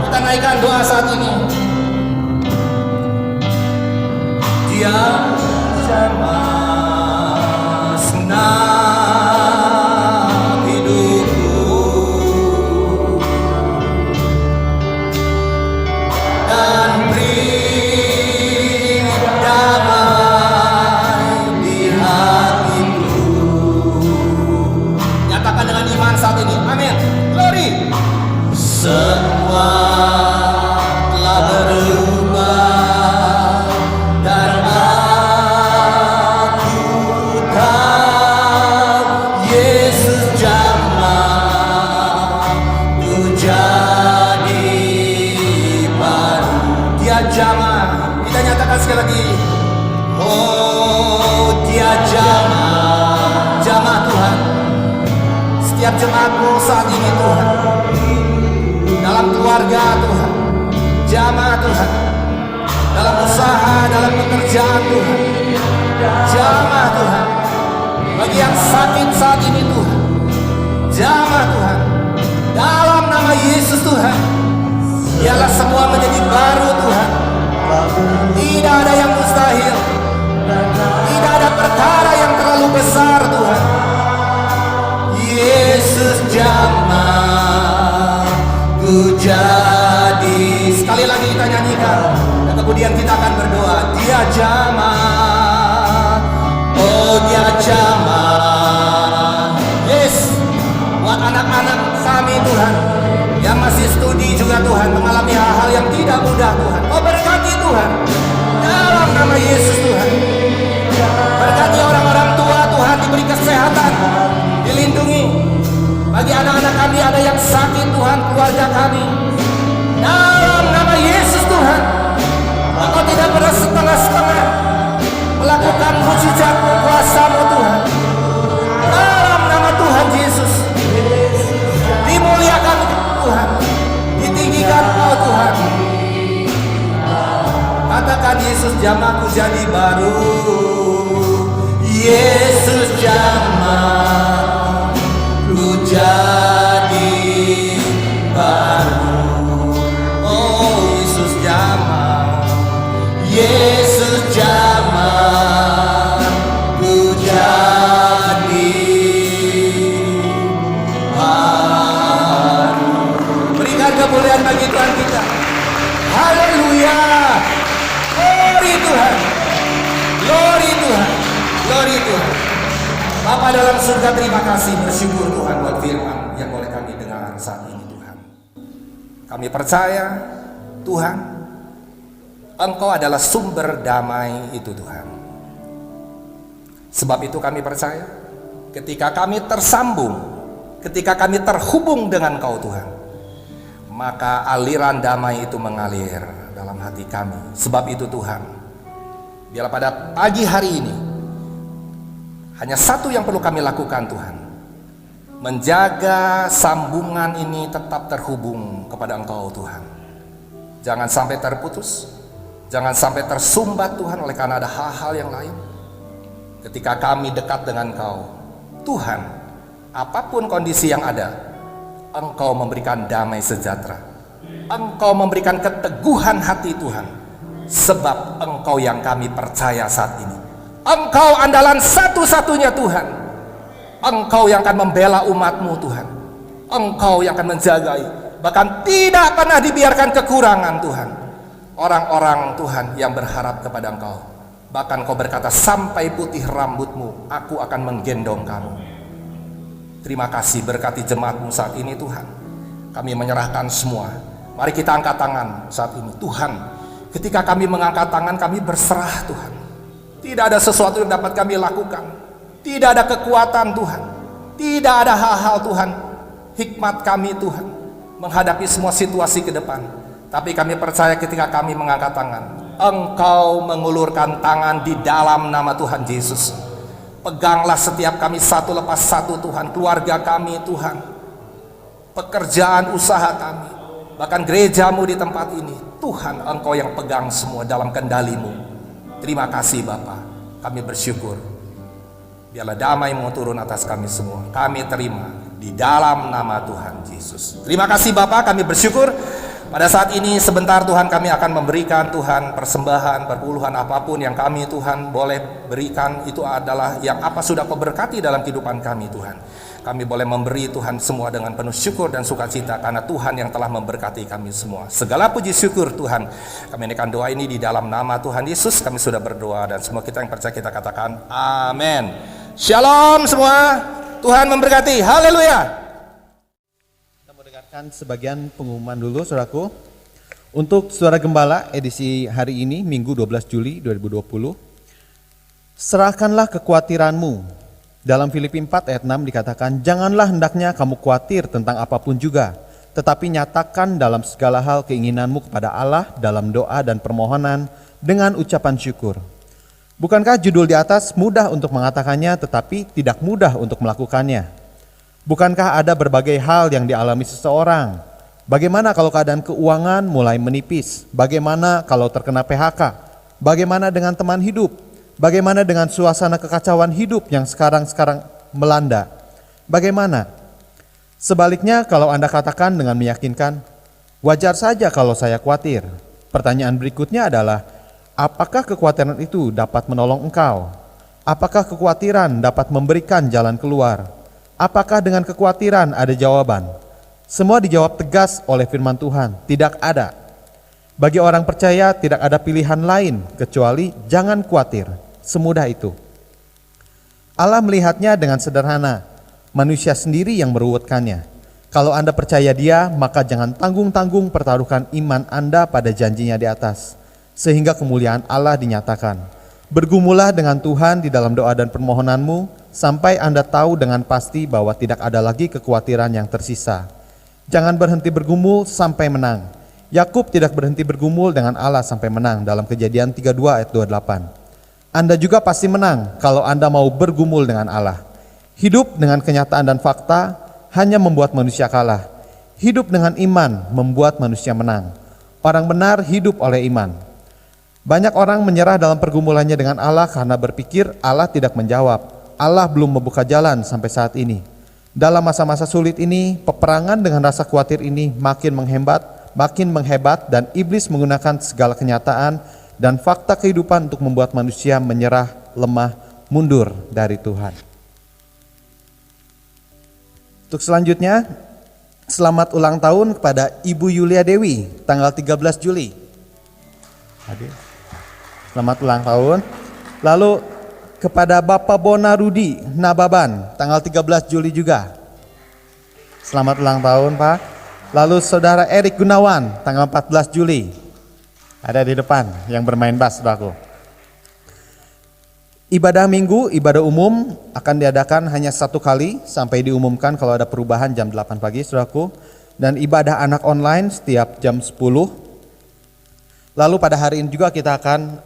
Kita naikkan doa saat ini. Dia jamaah senang hidupku dan beri semua telah berubah dan aku tahu Yesus jamah ku jadi baru. Dia jamah. Kita nyatakan sekali lagi. Oh, dia jamah, Jamah Tuhan. Setiap jemaatmu saat ini Tuhan, dalam keluarga Tuhan, jamah Tuhan, dalam usaha, dalam pekerjaan Tuhan, jamah Tuhan. Bagi yang sakit saat ini Tuhan, jamah Tuhan. Dalam nama Yesus Tuhan, biarlah semua menjadi baru Tuhan. Tidak ada yang mustahil, tidak ada perkara yang terlalu besar Tuhan. Yesus jamah ku jadi. Sekali lagi kita nyanyikan, dan kemudian kita akan berdoa. Dia jamah, Oh, dia jamah. yes. Buat anak-anak kami Tuhan, yang masih studi juga Tuhan, mengalami hal-hal yang tidak mudah Tuhan, Kau berkati Tuhan, dalam nama Yesus Tuhan. Berkati orang-orang tua Tuhan, diberi kesehatan, dilindungi. Bagi anak-anak kami ada yang sakit Tuhan, keluarga kami, dalam nama Yesus Tuhan. Engkau tidak pernah setengah-setengah melakukan mujizat kuasa-Mu Tuhan. Dalam nama Tuhan Yesus, dimuliakan Tuhan, ditinggikan Kau Tuhan. Katakan Yesus jamahku jadi baru. Yesus jamah ku jadi baru. Oh Yesus jamah, Yesus jamah ku jadi baru. berikan kemuliaan bagi Tuhan kita. Haleluya. Glory Tuhan. Glory Tuhan. Glory Tuhan. Bapa dalam surga, terima kasih, bersyukur Tuhan buat firman yang boleh kami dengar saat ini Tuhan. Kami percaya Tuhan, Engkau adalah sumber damai itu Tuhan. Sebab itu kami percaya, ketika kami tersambung, ketika kami terhubung dengan Kau Tuhan, maka aliran damai itu mengalir dalam hati kami. Sebab itu Tuhan, biarlah pada pagi hari ini hanya satu yang perlu kami lakukan Tuhan, menjaga sambungan ini tetap terhubung kepada Engkau Tuhan. Jangan sampai terputus, jangan sampai tersumbat Tuhan oleh karena ada hal-hal yang lain. Ketika kami dekat dengan Kau Tuhan, apapun kondisi yang ada, Engkau memberikan damai sejahtera, Engkau memberikan keteguhan hati Tuhan. Sebab Engkau yang kami percaya saat ini, Engkau andalan satu-satunya Tuhan. Engkau yang akan membela umat-Mu Tuhan, Engkau yang akan menjagai, bahkan tidak pernah dibiarkan kekurangan Tuhan orang-orang Tuhan yang berharap kepada Engkau. Bahkan Kau berkata, sampai putih rambutmu aku akan menggendong kamu. Terima kasih, berkati jemaat-Mu saat ini Tuhan. Kami menyerahkan semua. Mari kita angkat tangan saat ini Tuhan. Ketika kami mengangkat tangan, kami berserah Tuhan. Tidak ada sesuatu yang dapat kami lakukan, tidak ada kekuatan Tuhan, tidak ada hal-hal Tuhan, hikmat kami Tuhan menghadapi semua situasi ke depan. Tapi kami percaya ketika kami mengangkat tangan, Engkau mengulurkan tangan di dalam nama Tuhan Yesus. Peganglah setiap kami satu lepas satu Tuhan, keluarga kami Tuhan, pekerjaan usaha kami, bahkan gereja-Mu di tempat ini Tuhan. Engkau yang pegang semua dalam kendali-Mu. Terima kasih Bapa, kami bersyukur. Biarlah damai-Mu turun atas kami semua. Kami terima di dalam nama Tuhan Yesus. Terima kasih Bapa, kami bersyukur. Pada saat ini sebentar Tuhan, kami akan memberikan Tuhan persembahan, perpuluhan apapun yang kami Tuhan boleh berikan. Itu adalah yang apa sudah Kau berkati dalam kehidupan kami Tuhan. Kami boleh memberi Tuhan semua dengan penuh syukur dan sukacita karena Tuhan yang telah memberkati kami semua. Segala puji syukur Tuhan. Kami naikkan doa ini di dalam nama Tuhan Yesus. Kami sudah berdoa dan semua kita yang percaya kita katakan amin. Shalom semua. Tuhan memberkati. Haleluya. Kita mau dengarkan Akan sebagian pengumuman dulu, saudaraku. Untuk Saudara Gembala edisi hari ini, Minggu 12 Juli 2020. Serahkanlah kekhawatiranmu. Dalam Filipi 4 ayat 6 dikatakan, janganlah hendaknya kamu khawatir tentang apapun juga, tetapi nyatakan dalam segala hal keinginanmu kepada Allah dalam doa dan permohonan dengan ucapan syukur. Bukankah judul di atas mudah untuk mengatakannya tetapi tidak mudah untuk melakukannya? Bukankah ada berbagai hal yang dialami seseorang? Bagaimana kalau keadaan keuangan mulai menipis? Bagaimana kalau terkena PHK? Bagaimana dengan teman hidup? Bagaimana dengan suasana kekacauan hidup yang sekarang melanda? Bagaimana? Sebaliknya kalau Anda katakan dengan meyakinkan, wajar saja kalau saya khawatir. Pertanyaan berikutnya adalah, apakah kekhawatiran itu dapat menolong engkau? Apakah kekhawatiran dapat memberikan jalan keluar? Apakah dengan kekhawatiran ada jawaban? Semua dijawab tegas oleh firman Tuhan, tidak ada. Bagi orang percaya tidak ada pilihan lain kecuali jangan khawatir. Semudah itu. Allah melihatnya dengan sederhana, manusia sendiri yang meruwetkannya. Kalau Anda percaya Dia, maka jangan tanggung-tanggung pertaruhkan iman Anda pada janjinya di atas, sehingga kemuliaan Allah dinyatakan. Bergumulah dengan Tuhan di dalam doa dan permohonanmu, sampai Anda tahu dengan pasti bahwa tidak ada lagi kekhawatiran yang tersisa. Jangan berhenti bergumul sampai menang. Yakub tidak berhenti bergumul dengan Allah sampai menang dalam Kejadian 32 ayat 28. Anda juga pasti menang kalau Anda mau bergumul dengan Allah. Hidup dengan kenyataan dan fakta hanya membuat manusia kalah. Hidup dengan iman membuat manusia menang. Orang benar hidup oleh iman. Banyak orang menyerah dalam pergumulannya dengan Allah karena berpikir Allah tidak menjawab. Allah belum membuka jalan sampai saat ini. Dalam masa-masa sulit ini, peperangan dengan rasa khawatir ini makin menghebat dan iblis menggunakan segala kenyataan dan fakta kehidupan untuk membuat manusia menyerah, lemah, mundur dari Tuhan. Untuk selanjutnya, selamat ulang tahun kepada Ibu Yulia Dewi, tanggal 13 Juli. Hadir. Selamat ulang tahun. Lalu kepada Bapak Bona Rudi Nababan, tanggal 13 Juli juga. Selamat ulang tahun, Pak. Lalu Saudara Erik Gunawan, tanggal 14 Juli. Ada di depan yang bermain bass, saudaraku. Ibadah minggu, ibadah umum akan diadakan hanya satu kali sampai diumumkan kalau ada perubahan jam 8 pagi, saudaraku. Dan ibadah anak online setiap jam 10. Lalu pada hari ini juga kita akan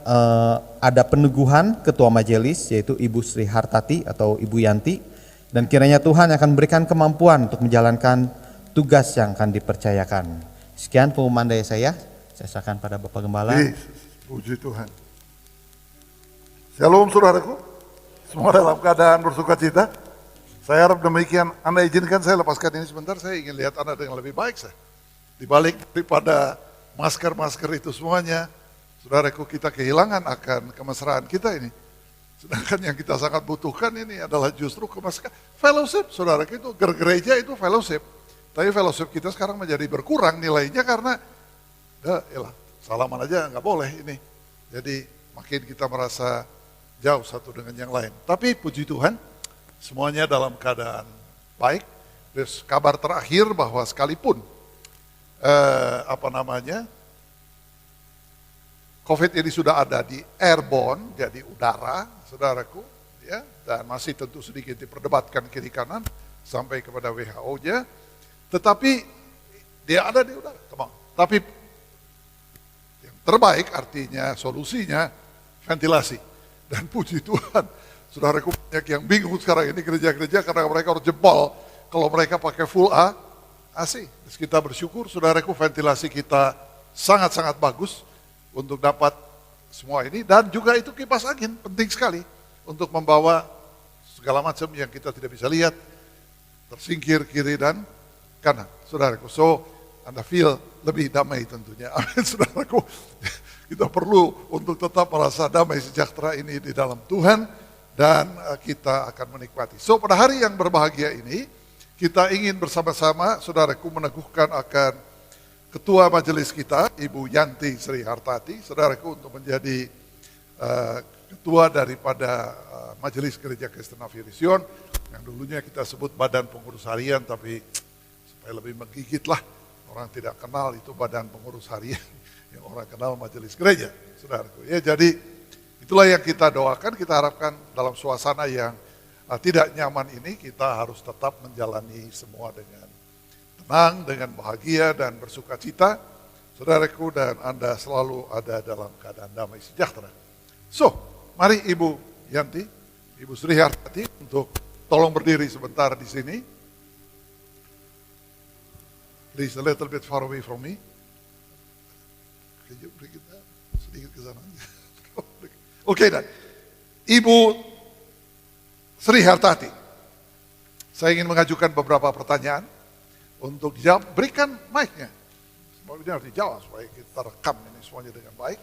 ada peneguhan ketua majelis, yaitu Ibu Sri Hartati atau Ibu Yanti. Dan kiranya Tuhan akan memberikan kemampuan untuk menjalankan tugas yang akan dipercayakan. Sekian pengumuman dari saya serahkan pada Bapak Gembala. Yesus, puji Tuhan. Shalom saudaraku, semua dalam keadaan bersuka cita. Saya harap demikian. Anda izinkan saya lepaskan ini sebentar, saya ingin lihat Anda dengan lebih baik. Di balik daripada masker-masker itu semuanya, saudaraku, kita kehilangan akan kemesraan kita ini. Sedangkan yang kita sangat butuhkan ini adalah justru kemesraan. Fellowship, saudaraku, itu gereja itu fellowship. Tapi fellowship kita sekarang menjadi berkurang nilainya karena salaman aja nggak boleh ini. Jadi makin kita merasa jauh satu dengan yang lain. Tapi puji Tuhan, semuanya dalam keadaan baik. Terus kabar terakhir bahwa sekalipun COVID ini sudah ada di airborne, jadi udara, saudaraku, ya, dan masih tentu sedikit diperdebatkan kiri kanan sampai kepada WHO-nya. Tetapi dia ada di udara, teman. Tapi terbaik artinya solusinya ventilasi. Dan puji Tuhan, saudaraku, banyak yang bingung sekarang ini gereja-gereja karena mereka harus jebol kalau mereka pakai full AC. Terus kita bersyukur, saudaraku, ventilasi kita sangat-sangat bagus untuk dapat semua ini. Dan juga itu kipas angin, penting sekali untuk membawa segala macam yang kita tidak bisa lihat, tersingkir kiri dan kanan, saudaraku. So, Anda feel lebih damai tentunya. Amin, saudaraku. Kita perlu untuk tetap merasa damai sejahtera ini di dalam Tuhan dan kita akan menikmati. So, pada hari yang berbahagia ini, kita ingin bersama-sama, saudaraku, meneguhkan akan ketua majelis kita, Ibu Yanti Sri Hartati, saudaraku, untuk menjadi ketua daripada Majelis Gereja Kristen Nafiri Sion, yang dulunya kita sebut Badan Pengurus Harian, tapi supaya supaya lebih menggigit lah. Orang tidak kenal itu badan pengurus harian, yang orang kenal majelis gereja, saudaraku. Ya, jadi itulah yang kita doakan, kita harapkan dalam suasana yang tidak nyaman ini kita harus tetap menjalani semua dengan tenang, dengan bahagia dan bersuka cita, saudaraku, dan Anda selalu ada dalam keadaan damai sejahtera. So, mari Ibu Yanti, Ibu Sri Hartati untuk tolong berdiri sebentar di sini. Please a little bit far away from me. Could you bring it down? Sedikit ke sana. Oke, dan Ibu Sri Hartati, saya ingin mengajukan beberapa pertanyaan untuk jawab. Berikan mic-nya. Semua ini harus dijawab supaya kita rekam ini semuanya dengan baik.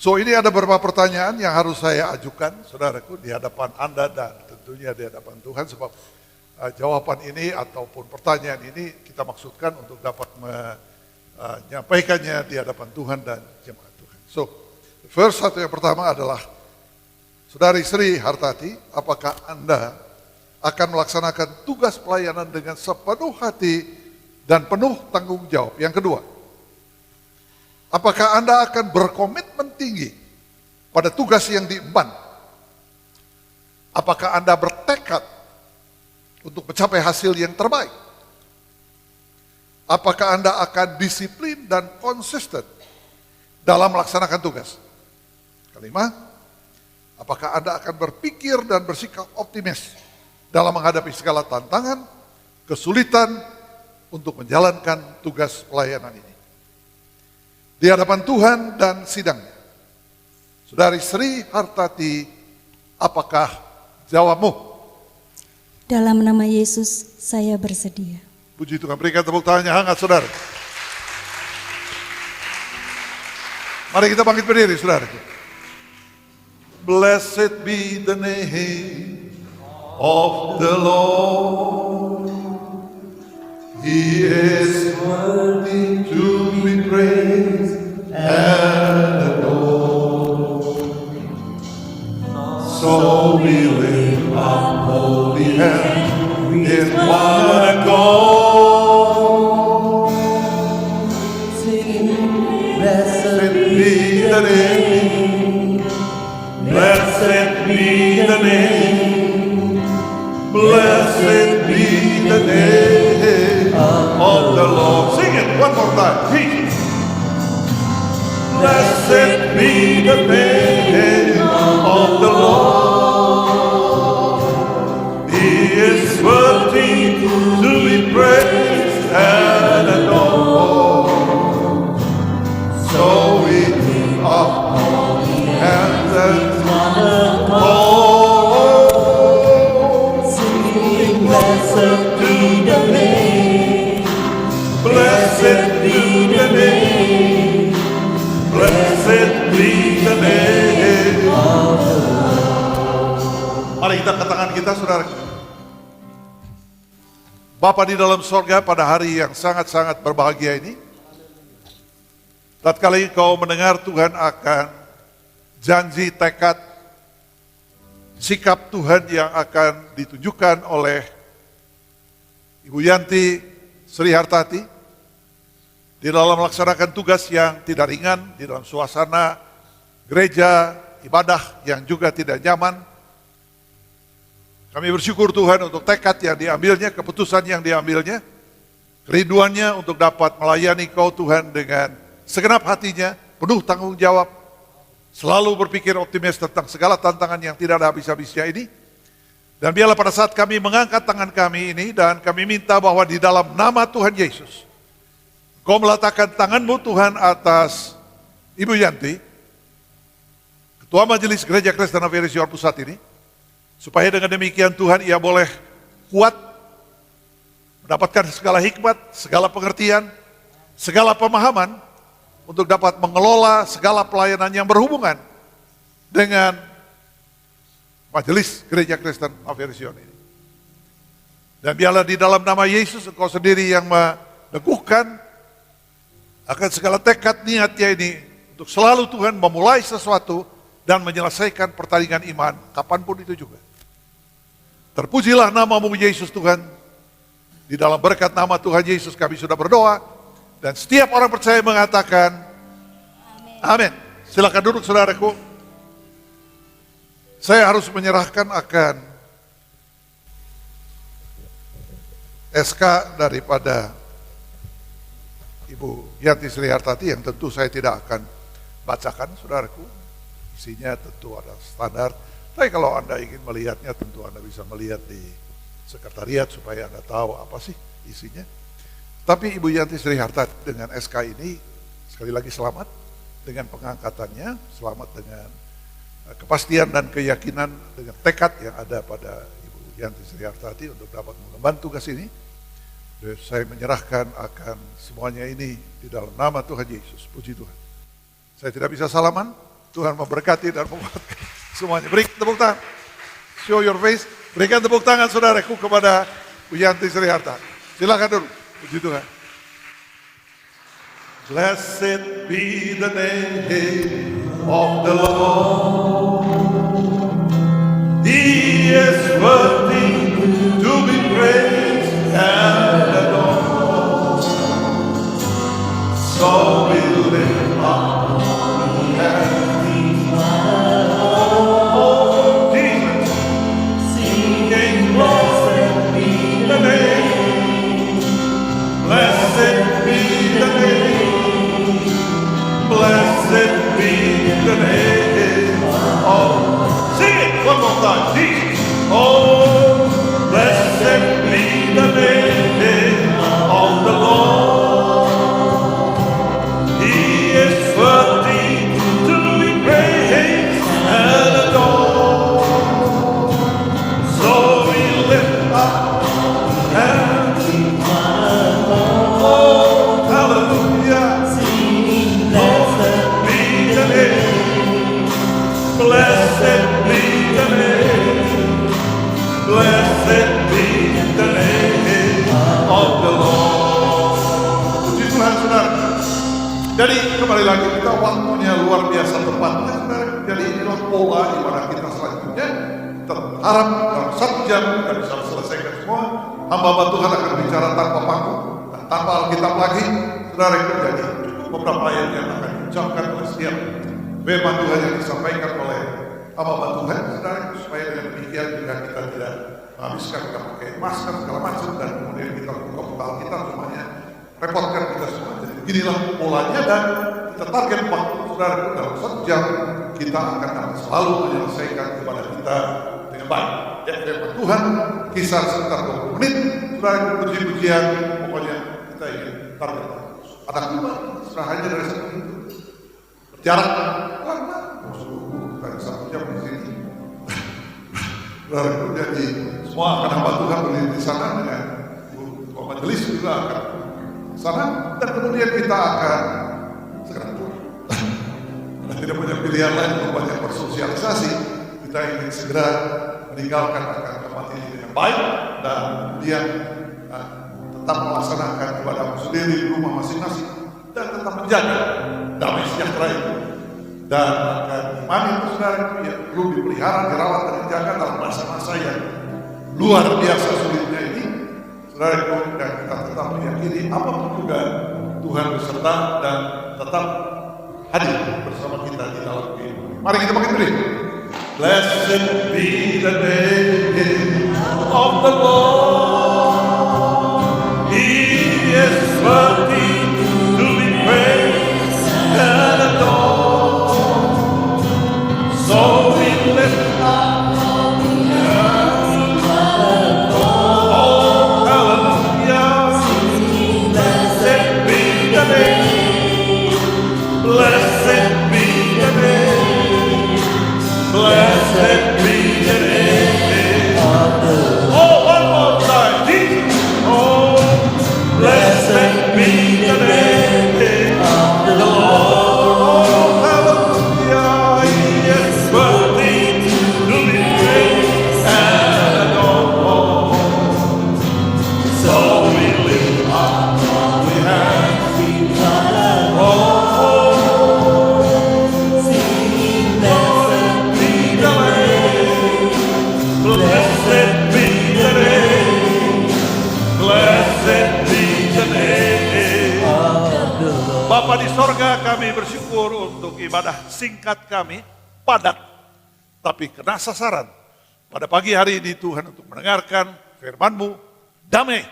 So, ini ada beberapa pertanyaan yang harus saya ajukan, saudaraku, di hadapan Anda dan tentunya di hadapan Tuhan, sebab jawaban ini ataupun pertanyaan ini kita maksudkan untuk dapat menyampaikannya di hadapan Tuhan dan jemaat Tuhan. So, yang pertama adalah, Saudari Sri Hartati, apakah Anda akan melaksanakan tugas pelayanan dengan sepenuh hati dan penuh tanggung jawab? Yang kedua, apakah Anda akan berkomitmen tinggi pada tugas yang diemban? Apakah Anda bertekad untuk mencapai hasil yang terbaik? Apakah Anda akan disiplin dan konsisten dalam melaksanakan tugas? Kelima, apakah Anda akan berpikir dan bersikap optimis dalam menghadapi segala tantangan, kesulitan untuk menjalankan tugas pelayanan ini? Di hadapan Tuhan dan sidangnya, Saudari Sri Hartati, apakah jawabmu? Dalam nama Yesus, saya bersedia. Puji Tuhan, berikan tepuk tangan yang hangat, saudara. Mari kita bangkit berdiri, saudara. Blessed be the name of the Lord. He is worthy to be praised and adored. So we lift up holy hands in one accord, Singing, blessed be the name, blessed be the name, blessed be the name of the Lord. Sing it one more time, Jesus. Blessed be the name of the Lord. He is worthy to be praised and adored. So we lift up holy hands and call, singing, blessed be the name, blessed be the name, blessed be the name of the Lord. Mari kita angkat tangan kita, saudara. Bapa di dalam sorga, pada hari yang sangat-sangat berbahagia ini, tatkala Engkau mendengar Tuhan akan janji, tekad, sikap Tuhan yang akan ditunjukkan oleh Ibu Yanti Sri Hartati di dalam melaksanakan tugas yang tidak ringan, di dalam suasana gereja, ibadah yang juga tidak nyaman. Kami bersyukur Tuhan untuk tekad yang diambilnya, keputusan yang diambilnya, kerinduannya untuk dapat melayani Kau Tuhan dengan segenap hatinya, penuh tanggung jawab, selalu berpikir optimis tentang segala tantangan yang tidak ada habis-habisnya ini. Dan biarlah pada saat kami mengangkat tangan kami ini, dan kami minta bahwa di dalam nama Tuhan Yesus, Kau meletakkan tangan-Mu Tuhan atas Ibu Yanti, Ketua Majelis Gereja Kristen Aviation Pusat ini, supaya dengan demikian Tuhan ia boleh kuat, mendapatkan segala hikmat, segala pengertian, segala pemahaman, untuk dapat mengelola segala pelayanan yang berhubungan dengan Majelis Gereja Kristen Aviation ini. Dan biarlah di dalam nama Yesus Engkau sendiri yang meneguhkan akan segala tekad niatnya ini, untuk selalu Tuhan memulai sesuatu dan menyelesaikan pertandingan iman, kapanpun itu juga. Terpujilah nama-Mu Yesus Tuhan, Di dalam berkat nama Tuhan Yesus kami sudah berdoa. Dan setiap orang percaya mengatakan, amin. Silakan duduk saudaraku. Saya harus menyerahkan akan SK daripada Ibu Yanti Sri Hartati yang tentu saya tidak akan bacakan saudaraku. Isinya tentu ada standar. Tapi kalau Anda ingin melihatnya tentu Anda bisa melihat di sekretariat supaya Anda tahu apa sih isinya. Tapi Ibu Yanti Sri Hartati dengan SK ini sekali lagi selamat dengan pengangkatannya, selamat dengan kepastian dan keyakinan dengan tekad yang ada pada Ibu Yanti Sri Hartati untuk dapat mengemban tugas ini. Dan saya menyerahkan akan semuanya ini di dalam nama Tuhan Yesus. Puji Tuhan. Saya tidak bisa salaman. Tuhan memberkati dan menguatkan semuanya. Beri tepuk tangan. Show your face. Berikan tepuk tangan saudaraku kepada Bu Yanti Sri Hartati. Silakan dulu. Puji Tuhan. Blessed be the name of the Lord. He is worthy to be praised and adored. So we lift up and oh, Jesus, singing, blessed be the name, blessed be the name. Blessed be the name of, sing it one more time, Jesus. Oh, blessed be the name of the Lord. He is worthy to be praised and adored. So we lift up and oh, hallelujah. Blessed be the name, blessed be the name of the Lord. Puji Tuhan saudara. Jadi kembali lagi kita waktunya luar biasa tepatnya saudara. Jadi inilah pola ibadah kita selanjutnya. Kita harap dalam 1 jam kita bisa selesaikan semua. Hamba Tuhan akan bicara tanpa panggung dan tanpa Alkitab lagi. Saudara itu jadi beberapa ayat yang akan diucapkan oleh setiap firman Tuhan yang disampaikan oleh hamba Tuhan, saudara, supaya dengan demikian juga kita tidak menghabiskan, kita pakai masker segala macam dan kemudian kita buka Alkitab semuanya repotkan kita semua. Jadi beginilah polanya dan kita target waktu saudara dalam 1 jam kita akan selalu menyelesaikan kepada kita dengan baik. Ya, firman Tuhan kisah sekitar 20 menit, saudara, puji-pujian, pokoknya kita ingin target. Ada kuma, serahannya dari seperti itu. Jarak lama, dari 1 jam di sini. Lalu jadi semua akan hamba Tuhan berdiri di sana dengan Ketua Majelis juga akan sana dan kemudian kita akan segera pulang. Kita tidak punya pilihan lain untuk banyak bersosialisasi. Kita ingin segera meninggalkan akan tempat ini dengan baik dan kemudian tetap melaksanakan ibadah sendiri di rumah masing-masing dan tetap menjaga damai sejahtera itu. Dan akan iman itu saudara yang perlu dipelihara, dirawat dan dijaga dalam masa-masa yang luar biasa sulitnya ini. Saudara itu dan kita tetap meyakini apapun juga Tuhan beserta dan tetap hadir bersama kita di dalam kehidupan. Mari kita makin beri. Blessed be the name of the Lord. He is worthy to be praised and adored. So we lift up oh, hallelujah. Blessed be the name. Blessed be the name. Blessed be the name of the Lord. Oh, one more time, Jesus. Oh, blessed be the Bapa di sorga, kami bersyukur untuk ibadah singkat kami, padat, tapi kena sasaran. Pada pagi hari ini Tuhan untuk mendengarkan firman-Mu, damai,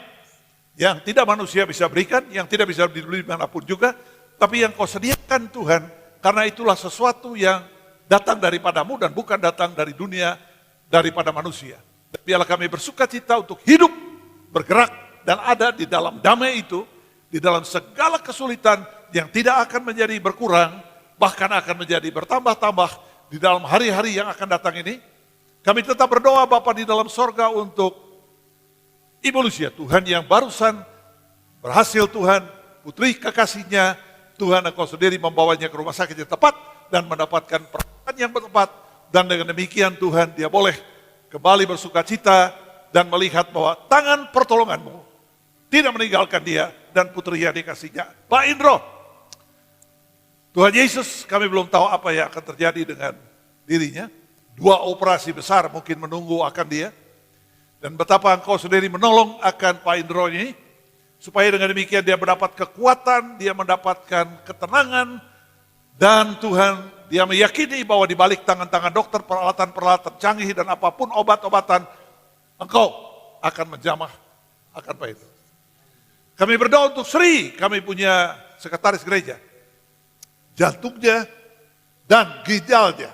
yang tidak manusia bisa berikan, yang tidak bisa dibeli dimanapun juga, tapi yang Kau sediakan Tuhan, karena itulah sesuatu yang datang daripadamu dan bukan datang dari dunia, daripada manusia. Biarlah kami bersuka cita untuk hidup, bergerak, dan ada di dalam damai itu, di dalam segala kesulitan yang tidak akan menjadi berkurang, bahkan akan menjadi bertambah-tambah di dalam hari-hari yang akan datang ini. Kami tetap berdoa Bapa di dalam sorga untuk Ibu Lucia, Tuhan yang barusan berhasil Tuhan, putri kekasihnya, Tuhan Engkau sendiri membawanya ke rumah sakit yang tepat dan mendapatkan perawatan yang tepat. Dan dengan demikian Tuhan dia boleh kembali bersuka cita dan melihat bahwa tangan pertolongan-Mu tidak meninggalkan dia dan putri yang dikasihnya. Pak Indro, Tuhan Yesus, kami belum tahu apa yang akan terjadi dengan dirinya. 2 operasi besar mungkin menunggu akan dia. Dan betapa Engkau sendiri menolong akan Pak Indro ini, supaya dengan demikian dia mendapat kekuatan, dia mendapatkan ketenangan, dan Tuhan dia meyakini bahwa di balik tangan-tangan dokter, peralatan-peralatan canggih dan apapun obat-obatan, Engkau akan menjamah akan Pak Indro. Kami berdoa untuk Sri, kami punya sekretaris gereja, jantungnya dan ginjalnya.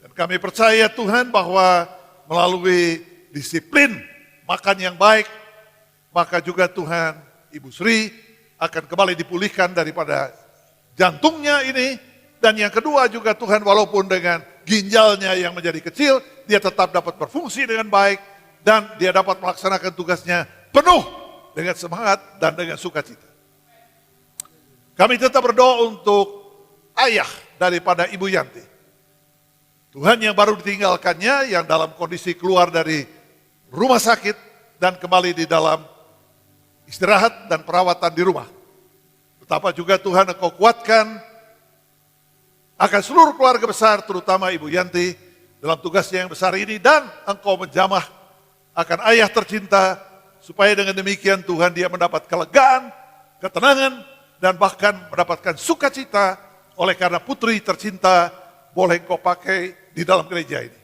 Dan kami percaya Tuhan bahwa melalui disiplin makan yang baik, maka juga Tuhan Ibu Sri akan kembali dipulihkan daripada jantungnya ini. Dan yang kedua juga Tuhan, walaupun dengan ginjalnya yang menjadi kecil, dia tetap dapat berfungsi dengan baik dan dia dapat melaksanakan tugasnya penuh dengan semangat dan dengan sukacita. Kami tetap berdoa untuk ayah daripada Ibu Yanti. Tuhan yang baru ditinggalkannya, yang dalam kondisi keluar dari rumah sakit dan kembali di dalam istirahat dan perawatan di rumah. Betapa juga Tuhan Engkau kuatkan akan seluruh keluarga besar, terutama Ibu Yanti dalam tugasnya yang besar ini, dan Engkau menjamah akan ayah tercinta, supaya dengan demikian Tuhan dia mendapat kelegaan, ketenangan, dan bahkan mendapatkan sukacita oleh karena putri tercinta boleh Engkau pakai di dalam gereja ini.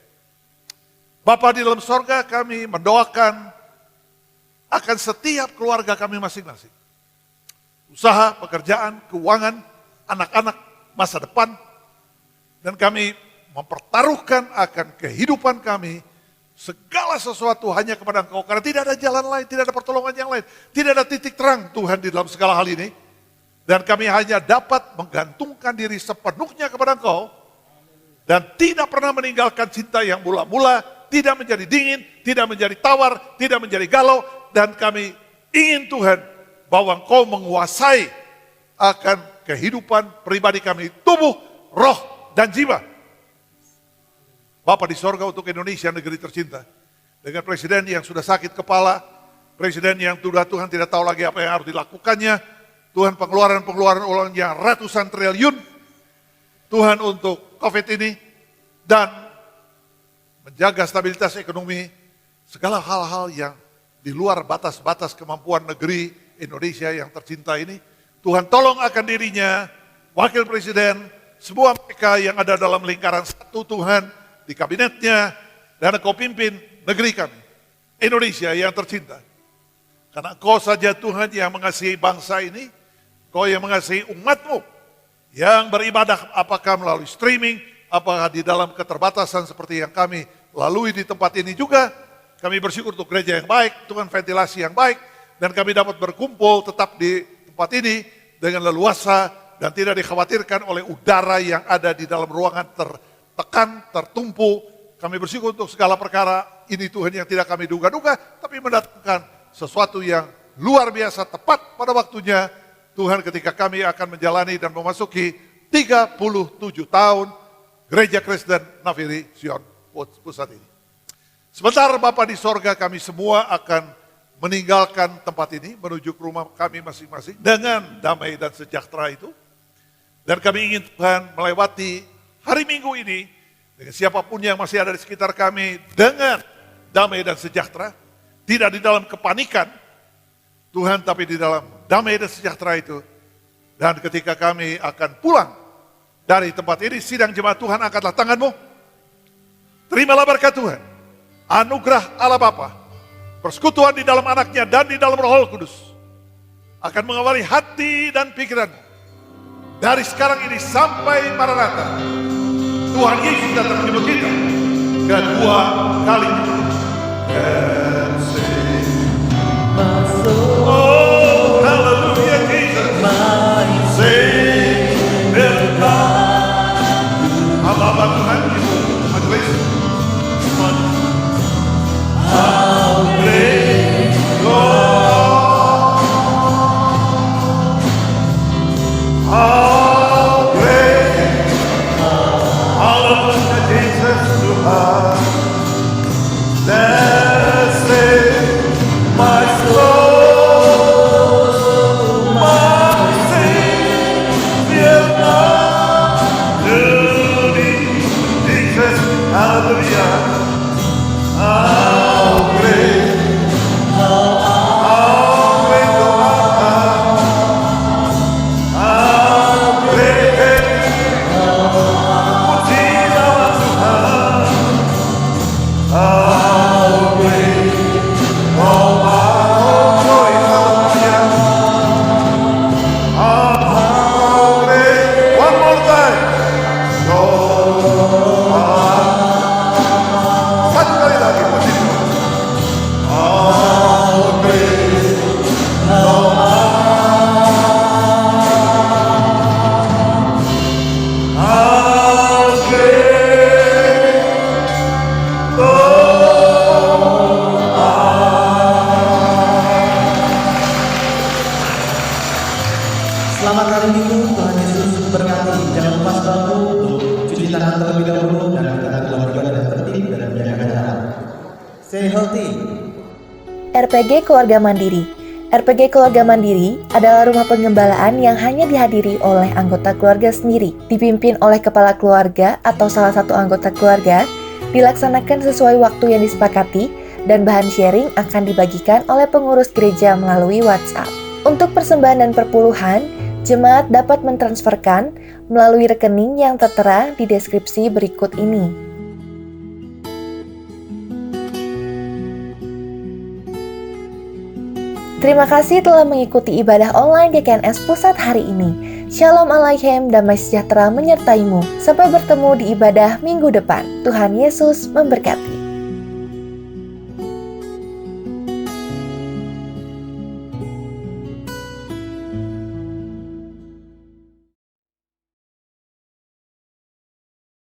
Bapa di dalam sorga, kami mendoakan akan setiap keluarga kami masing-masing. Usaha, pekerjaan, keuangan, anak-anak, masa depan, dan kami mempertaruhkan akan kehidupan kami, segala sesuatu hanya kepada Engkau, karena tidak ada jalan lain, tidak ada pertolongan yang lain, tidak ada titik terang Tuhan di dalam segala hal ini. Dan kami hanya dapat menggantungkan diri sepenuhnya kepada Engkau, dan tidak pernah meninggalkan cinta yang mula-mula, tidak menjadi dingin, tidak menjadi tawar, tidak menjadi galau. Dan kami ingin Tuhan bahwa Engkau menguasai akan kehidupan pribadi kami, tubuh, roh, dan jiwa. Bapa di sorga, untuk Indonesia negeri tercinta, dengan presiden yang sudah sakit kepala, presiden yang sudah Tuhan tidak tahu lagi apa yang harus dilakukannya, Tuhan pengeluaran uang yang ratusan triliun, Tuhan untuk COVID ini, dan menjaga stabilitas ekonomi, segala hal-hal yang di luar batas-batas kemampuan negeri Indonesia yang tercinta ini, Tuhan tolong akan dirinya, wakil presiden, semua mereka yang ada dalam lingkaran satu Tuhan, di kabinetnya, dan Engkau pimpin negeri kami, Indonesia yang tercinta. Karena Engkau saja Tuhan yang mengasihi bangsa ini, Engkau yang mengasihi umat-Mu, yang beribadah apakah melalui streaming, apakah di dalam keterbatasan seperti yang kami lalui di tempat ini juga. Kami bersyukur untuk gereja yang baik, Tuhan ventilasi yang baik, dan kami dapat berkumpul tetap di tempat ini dengan leluasa, dan tidak dikhawatirkan oleh udara yang ada di dalam ruangan tertekan, tertumpu. Kami bersyukur untuk segala perkara ini Tuhan yang tidak kami duga-duga, tapi mendatangkan sesuatu yang luar biasa tepat pada waktunya Tuhan, ketika kami akan menjalani dan memasuki 37 tahun Gereja Kristen Nafiri Sion pusat ini. Sebentar Bapa di sorga, kami semua akan meninggalkan tempat ini menuju ke rumah kami masing-masing dengan damai dan sejahtera itu. Dan kami ingin Tuhan melewati hari Minggu ini dengan siapapun yang masih ada di sekitar kami dengan damai dan sejahtera, tidak di dalam kepanikan Tuhan, tapi di dalam damai dan sejahtera itu Dan ketika kami akan pulang dari tempat ini, sidang jemaat Tuhan, angkatlah tanganmu. Terimalah berkat Tuhan, anugerah Allah Bapa, persekutuan di dalam anaknya dan di dalam Roh Kudus akan mengawali hati dan pikiranmu. Dari sekarang ini sampai Maranatha, Tuhan Yesus datang menjemput kita kedua kalinya. Oh, haleluya Jesus, hamba Tuhan itu majelis. How great God, how great, hallelujah Jesus Tuhan, that's it, my soul, my Savior God, to thee, Jesus, hallelujah. How great, how great thou art, how great, puji nama Tuhan, how great thou art, joy, hallelujah, how great, one more time, thou art. Satu kali lagi puji Tuhan. How great thou art. How great thou art. Selamat hari Minggu, Tuhan Yesus memberkati. Jangan lupa selalu untuk cuci tangan terlebih dahulu dan kita keluarga dan tertib dan menjaga jarak. Stay healthy. RPG Keluarga Mandiri. RPG Keluarga Mandiri adalah rumah pengembalaan yang hanya dihadiri oleh anggota keluarga sendiri, dipimpin oleh kepala keluarga atau salah satu anggota keluarga, dilaksanakan sesuai waktu yang disepakati, dan bahan sharing akan dibagikan oleh pengurus gereja melalui WhatsApp. Untuk persembahan dan perpuluhan, jemaat dapat mentransferkan melalui rekening yang tertera di deskripsi berikut ini. Terima kasih telah mengikuti ibadah online GKNS Pusat hari ini. Shalom Aleichem, damai sejahtera menyertaimu. Sampai bertemu di ibadah minggu depan. Tuhan Yesus memberkati.